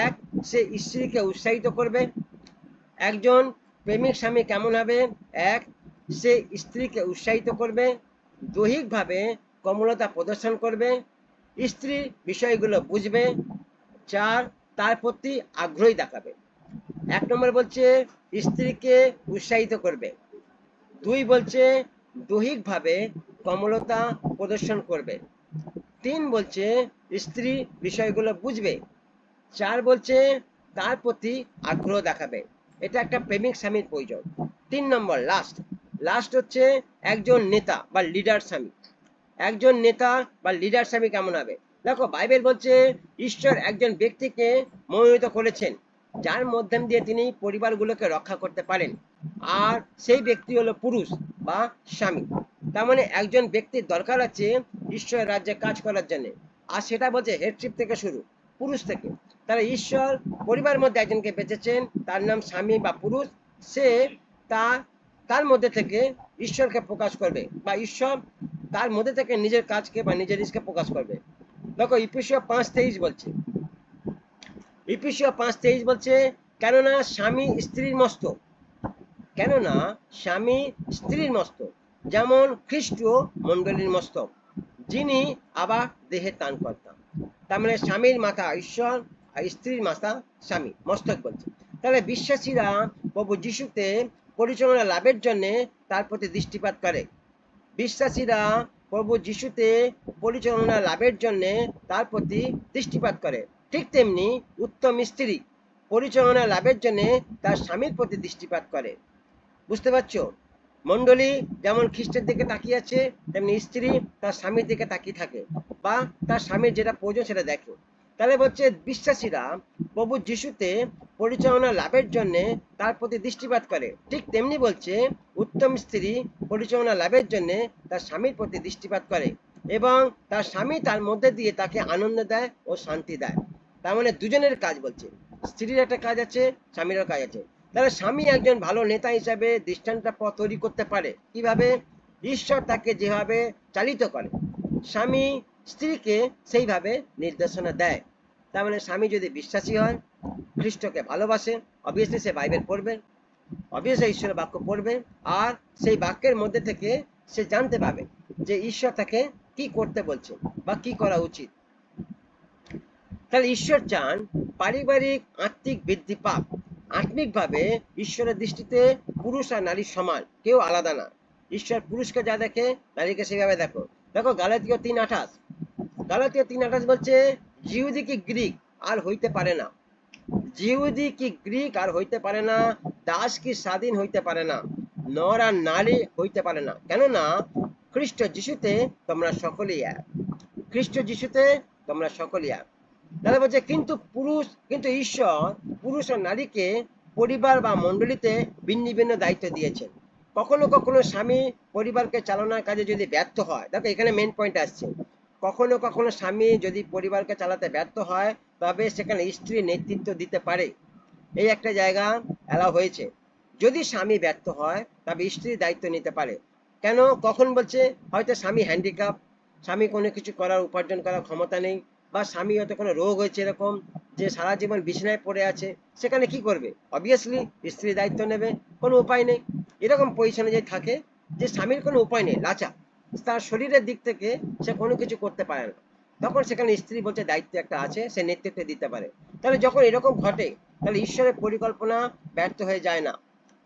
এক, সে স্ত্রীকে উৎসাহিত করবে। একজন প্রেমিক স্বামী কেমন হবে? এক, সে স্ত্রীকে উৎসাহিত করবে, দৈহিকভাবে কোমলতা প্রদর্শন করবে, স্ত্রীর বিষয়গুলো বুঝবে। 4, তার প্রতি আগ্রহী দেখাবে। 1 নম্বর বলছে স্ত্রীকে উৎসাহিত করবে। 2 বলছে দৈহিকভাবে কোমলতা প্রদর্শন করবে। 3 বলছে স্ত্রী বিষয়গুলো বুঝবে। 4 বলছে তার প্রতি আগ্রহ দেখাবে। এটা একটা প্রেমিক স্বামীর প্রয়োজন। 3 নম্বর লাস্ট হচ্ছে একজন নেতা বা লিডার স্বামী। একজন নেতা বা লিডার স্বামী কেমন হবে? দেখো বাইবেল বলছে ঈশ্বর একজন ব্যক্তিকে মনোনীত করেছেন যার মাধ্যম দিয়ে তিনি পরিবারগুলোকে রক্ষা করতে পারেন, আর সেই ব্যক্তি হলো পুরুষ বা স্বামী। তার মানে একজন ব্যক্তির দরকার আছে ঈশ্বরের রাজ্যে কাজ করার জন্য, আর সেটা বলছে হেডশিপ থেকে শুরু, পুরুষ থেকে। তাহলে ঈশ্বর পরিবারের মধ্যে একজনকে বেঁচেছেন, তার নাম স্বামী বা পুরুষ। সে তার মধ্যে থেকে ঈশ্বরকে প্রকাশ করবে বা ঈশ্বর তার মধ্যে থেকে নিজের কাজকে বা নিজের ইচ্ছাকে প্রকাশ করবে। দেখো ইফিসীয় 5:23 বলছে, ইফিসীয় 5:23 বলছে, কেননা স্বামী স্ত্রীর মস্তক, কেননা স্বামী স্ত্রীর মস্তক, যেমন খ্রিস্ট মণ্ডলীর মস্তক, যিনি আবার দেহের ত্রাণকর্তা। তার মানে স্বামীর মাথা ঈশ্বর আর স্ত্রীর মাথা স্বামী, মস্তক বলছে। তাহলে বিশ্বাসীরা প্রভু যিশুতে পরিচালনা লাভের জন্য তার প্রতি দৃষ্টিপাত করে। বিশ্বাসীরা প্রভু যিশুতে পরিচালনা লাভের জন্য তার প্রতি দৃষ্টিপাত করে। ঠিক তেমনি উত্তম স্ত্রী পরিচালনা লাভের জন্য তার স্বামীর প্রতি দৃষ্টিপাত করে। বুঝতে পারছো? মণ্ডলী যেমন খ্রিস্টের দিকে তাকিয়ে আছে, তেমনি স্ত্রী তার স্বামীর দিকে তাকিয়ে থাকে বা তার স্বামীর যেটা প্রয়োজন সেটা দেখে। তাহলে বলছে বিশ্বাসীরা প্রভু যিশুতে পরিচালনা লাভের জন্য তার প্রতি দৃষ্টিপাত করে। ঠিক তেমনি বলছে উত্তম স্ত্রী পরিচালনা লাভের জন্য তার স্বামীর প্রতি দৃষ্টিপাত করে এবং তার স্বামী তার মধ্যে দিয়ে তাকে আনন্দ দেয় ও শান্তি দেয়। তার মানে দুজনের কাজ বলছে, স্ত্রীর একটা কাজ আছে, স্বামীরও কাজ আছে। তাহলে স্বামী একজন ভালো নেতা হিসাবে দৃষ্টান্ত পথ তৈরি করতে পারে কিভাবে? ঈশ্বর তাকে যেভাবে চালিত করে স্বামী স্ত্রীকে সেইভাবে নির্দেশনা দেয়। তার মানে স্বামী যদি বিশ্বাসী হয়, খ্রিস্টকে ভালোবাসে, অবভিয়াসলি সে বাইবেল পড়বে, অবভিয়াসলি ঈশ্বরের বাক্য পড়বে, আর সেই বাক্যের মধ্যে থেকে সে জানতে পাবে যে ঈশ্বর তাকে কি করতে বলছে বা কি করা উচিত। তাহলে ঈশ্বর চান পারিবারিক আত্মিক বৃদ্ধি পাক। আত্মিকভাবে ঈশ্বরের দৃষ্টিতে পুরুষ আর নারী সমান, কেউ আলাদা না। ঈশ্বর পুরুষকে যা দেখে, নারীকে সেভাবে দেখো। দেখো গালাতীয় 3:28, গালাতীয় 3:28 বলছে, জিহুদি কি গ্রিক আর হইতে পারে না, জিহুদি কি গ্রিক আর হইতে পারে না, দাস কি স্বাধীন হইতে পারে না, নর আর নারী হইতে পারে না, কেননা খ্রিস্ট যিশুতে তোমরা সকলেই এক। খ্রিস্ট যিশুতে তোমরা সকলেই এক। তাহলে বলছে কিন্তু ঈশ্বর পুরুষ আর নারীকে পরিবার বা মণ্ডলীতে ভিন্ন ভিন্ন দায়িত্ব দিয়েছেন। কখনো কখনো স্বামী পরিবারকে চালানোর কাজে যদি ব্যর্থ হয়, দেখো এখানে মেন পয়েন্ট আসছে, কখনো কখনো স্বামী যদি পরিবারকে চালাতে ব্যর্থ হয় তবে সেখানে স্ত্রী নেতৃত্ব দিতে পারে। এই একটা জায়গা এলাও হয়েছে, যদি স্বামী ব্যর্থ হয় তবে স্ত্রী দায়িত্ব নিতে পারে। কেন, কখন বলছে, হয়তো স্বামী হ্যান্ডিক্যাপ, স্বামী কোনো কিছু করার উপার্জন করার ক্ষমতা নেই, বা স্বামী হয়তো কোনো রোগ হয়েছে এরকম যে সারা জীবন বিছানায় পড়ে আছে, সেখানে কি করবে, অবভিয়াসলি স্ত্রী দায়িত্ব নেবে, কোনো উপায় নেই। এরকম পজিশনে যে থাকে যে স্বামীর কোনো উপায় নেই, লাচা, তার শরীরের দিক থেকে সে কোনো কিছু করতে পারে না, তখন সেখানে স্ত্রী বলছে দায়িত্ব একটা আছে, সে নেতৃত্ব দিতে পারে। তাহলে যখন এরকম ঘটে তাহলে ঈশ্বরের পরিকল্পনা ব্যর্থ হয়ে যায় না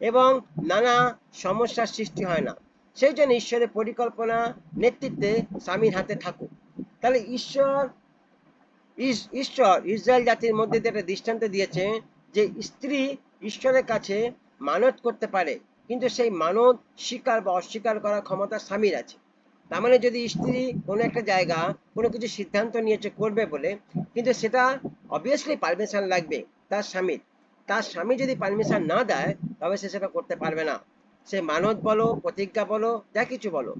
এবং নানা সমস্যার সৃষ্টি হয় না। সেই জন্য ঈশ্বরের পরিকল্পনা নেতৃত্বে স্বামীর হাতে থাকুক। তাহলে ঈশ্বর ইসরায়েল জাতির মধ্যে একটা দৃষ্টান্ত দিয়েছে যে স্ত্রী ঈশ্বরের কাছে মানত করতে পারে, কিন্তু সেই মানত স্বীকার বা অস্বীকার করার ক্ষমতা স্বামীর আছে। তার মানে যদি স্ত্রী কোনো একটা জায়গা কোনো কিছু সিদ্ধান্ত নিয়েছে করবে বলে, কিন্তু সেটা অবভিয়াসলি পারমিশন লাগবে তার স্বামীর, তার স্বামী যদি পারমিশন না দেয় তবে সে সেটা করতে পারবে না। সে মানত বলো, প্রতিজ্ঞা বলো, যা কিছু বলো,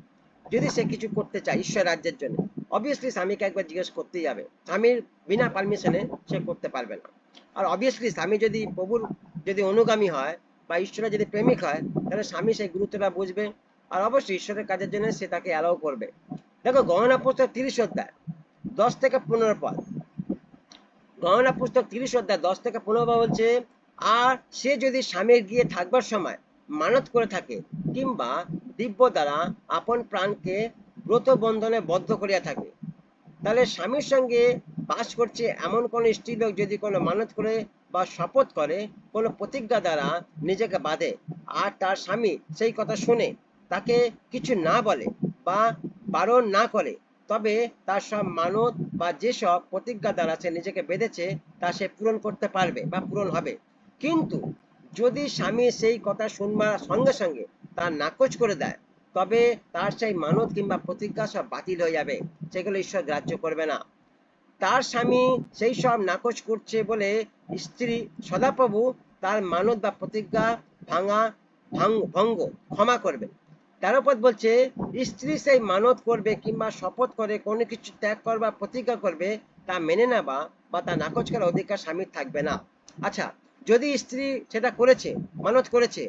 যদি সে কিছু করতে চায় ঈশ্বর রাজ্যের জন্য, অবভিয়াসলি স্বামীকে একবার জিজ্ঞেস করতেই যাবে, স্বামীর বিনা পারমিশনে সে করতে পারবে না। আর অবভিয়াসলি স্বামী যদি প্রভুর যদি অনুগামী হয় বা ঈশ্বরের যদি প্রেমিক হয়, তাহলে স্বামী সেই গুরুত্বটা বুঝবে, আর অবশ্যই ঈশ্বরের কাজের জন্য সে তাকে অ্যালাউ করবে। দেখো গহনা পুস্তক 30 অধ্যায় 10 থেকে 15 পদ, গহনা পুস্তক 30 অধ্যায় 10 থেকে 15 পদ বলছে, আর সে যদি স্বামীর গিয়ে থাকবার সময় মানত করে থাকে কিংবা দিব্য দ্বারা আপন প্রাণকে ব্রত বন্ধনে বদ্ধ করিয়া থাকে, তাহলে স্বামীর সঙ্গে বাস করছে এমন কোন স্ত্রীলোক যদি কোনো মানত করে বা শপথ করে, কোনো প্রতিজ্ঞা দ্বারা নিজেকে বাঁধে, আর তার স্বামী সেই কথা শুনে তাকে কিছু না বলে বা বারণ না করে, তবে তার সব মানত বা যেসব প্রতিজ্ঞা দ্বারা সে নিজেকে বেঁধেছে তা সে পূরণ করতে পারবে বা পূরণ হবে। কিন্তু যদি স্বামী সেই কথা শুনবার সঙ্গে সঙ্গে তার নাকচ করে দেয়, তবে তার সেই মানত কিংবা প্রতিজ্ঞা সব বাতিল হয়ে যাবে, সেগুলো ঈশ্বর গ্রাহ্য করবে না। তার স্বামী সেই সব নাকচ করছে বলে স্ত্রী সদাপ্রভু তার মানত বা প্রতিজ্ঞা ভঙ্গ ক্ষমা করবে। 13 পদ বলছে, স্ত্রী সেই মানত করবে কিংবা শপথ করে কোনো কিছু ত্যাগ করবা প্রতিজ্ঞা করবে, তা মেনে নেবা বা তা নাকচ করার অধিকার স্বামীর থাকবে না। আচ্ছা, যদি স্ত্রী সেটা করেছে, মানত করেছে,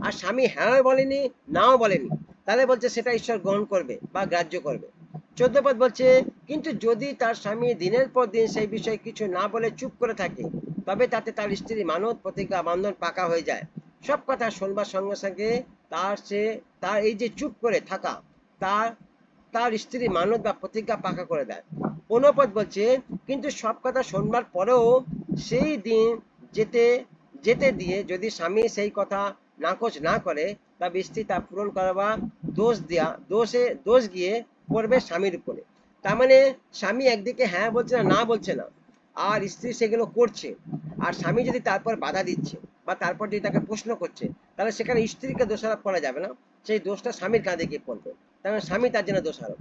আর স্বামী হ্যাঁ বলেনি নাও বলেনি, তাহলে বলছে সেটা ঈশ্বর গ্রহণ করবে বা গ্রাহ্য করবে। 14 পদ বলছে, কিন্তু যদি তার স্বামী দিনের পর দিন সেই বিষয়ে কিছু না বলে চুপ করে থাকে, তবে তাতে তার স্ত্রী মানত প্রতিজ্ঞা বন্ধন পাকা হয়ে যায়। সব কথা শুনবার সঙ্গে সঙ্গে তার এই যে চুপ করে থাকা তার তার স্ত্রী মানত বা প্রতিজ্ঞা পাকা করে দেয়। 15 পদ বলছে, কিন্তু সব কথা শুনবার পরেও সেই দিন যেতে যেতে দিয়ে যদি স্বামী সেই কথা নাকচ না করে, তবে স্ত্রী তা পূরণ করবার দোষ গিয়ে পড়বে স্বামীর উপরে। তার মানে স্বামী একদিকে হ্যাঁ বলছে না, না বলছে না, আর স্ত্রী সেগুলো করছে, আর স্বামী যদি তারপর বাধা দিচ্ছে বা তারপর যদি তাকে প্রশ্ন করছে, তাহলে সেখানে স্ত্রীকে দোষারোপ করা যাবে না, সেই দোষটা স্বামীর কাঁধে গিয়ে পড়বে। তার মানে স্বামী তার জন্য দোষারোপ।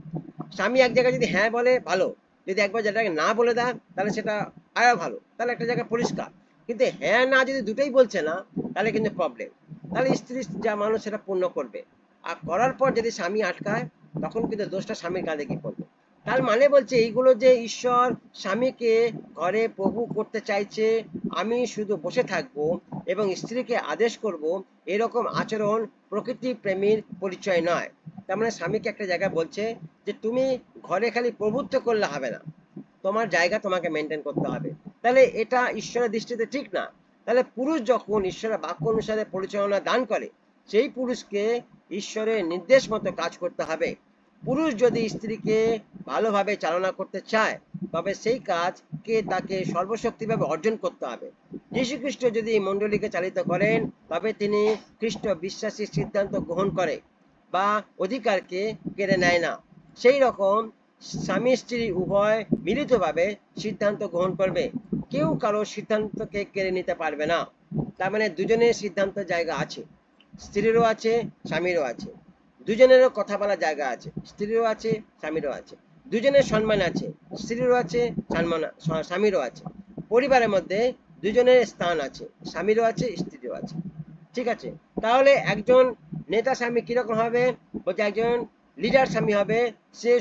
স্বামী এক জায়গায় যদি হ্যাঁ বলে ভালো, যদি একবার যেটাকে না বলে দেয় তাহলে সেটা আরো ভালো, তাহলে একটা জায়গায় পরিষ্কার। কিন্তু হ্যাঁ না যদি দুটোই বলছে না, তাহলে কিন্তু প্রবলেম। তাহলে স্ত্রী যা মানুষ সেটা পূর্ণ করবে, আর করার পর যদি স্বামী আটকায় তখন কিন্তু দোষটা স্বামীর কাঁধে গিয়ে পড়বে। তার মানে বলছে এইগুলো যে ঈশ্বর স্বামীকে ঘরে প্রভু করতে চাইছে, আমি শুধু বসে থাকবো এবং স্ত্রীকে আদেশ করব, এরকম আচরণ প্রকৃতি প্রেমীর পরিচয় নয়। তার মানে স্বামীকে একটা জায়গায় বলছে যে তুমি ঘরে খালি প্রভুত্ব করলে হবে না, তোমার জায়গা তোমাকে মেনটেন করতে হবে। তাহলে এটা ঈশ্বরের দৃষ্টিতে ঠিক না। তাহলে পুরুষ যখন ঈশ্বরের বাক্য অনুসারে পরিচালনা দান করে, সেই পুরুষকে ঈশ্বরের নির্দেশ মতো কাজ করতে হবে। পুরুষ যদি স্ত্রীকে ভালোভাবে চালনা করতে চায়, তবে সেই কাজকে তাকে সর্বশক্তিভাবে অর্জন করতে হবে। যীশু খ্রিস্ট যদি মণ্ডলীকে চালিত করেন, তবে তিনি খ্রিস্ট বিশ্বাসী সিদ্ধান্ত গ্রহণ করে বা অধিকারকে কেড়ে নেয় না। সেই রকম স্বামী স্ত্রী উভয় মিলিতভাবে সিদ্ধান্ত গ্রহণ করবে, কেউ কারো সিদ্ধান্তকে কেড়ে নিতে পারবে না। তার মানে দুজনের সিদ্ধান্ত জায়গা আছে, স্ত্রীরও আছে, স্বামীরও আছে। দুজনেরও কথা বলার জায়গা আছে, স্ত্রীরও আছে, স্বামীরও আছে। দুজনের সম্মান আছে, স্ত্রীরও আছে, সম্মান স্বামীরও আছে। পরিবারের মধ্যে দুজনের স্থান আছে, স্বামীরও আছে, স্ত্রীরও আছে। ঠিক আছে? তাহলে একজন নেতা স্বামী কিরকম হবে? বলছে একজন লিডার স্বামী হবে, সে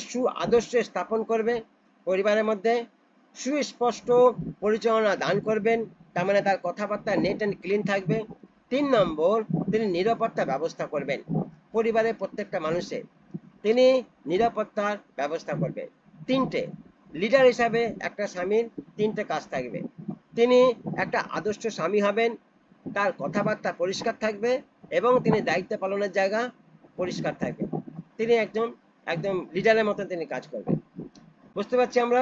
আদর্শ স্থাপন করবে পরিবারের মধ্যে, সুস্পষ্ট পরিচালনা দান করবেন, তার মানে তার কথাবার্তা নেট অ্যান্ড ক্লিন থাকবে। 3 নম্বর, তিনি নিরাপত্তা ব্যবস্থা করবেন পরিবারের প্রত্যেকটা মানুষের, তিনি নিরাপত্তার ব্যবস্থা করবেন। 3টে লিডার হিসাবে একটা স্বামীর 3টে কাজ থাকবে। তিনি একটা আদর্শ স্বামী হবেন, তার কথাবার্তা পরিষ্কার থাকবে এবং তিনি দায়িত্ব পালনের জায়গা পরিষ্কার থাকবে। তিনি একদম লিডারের মতো তিনি কাজ করবেন। বুঝতে পারছি আমরা?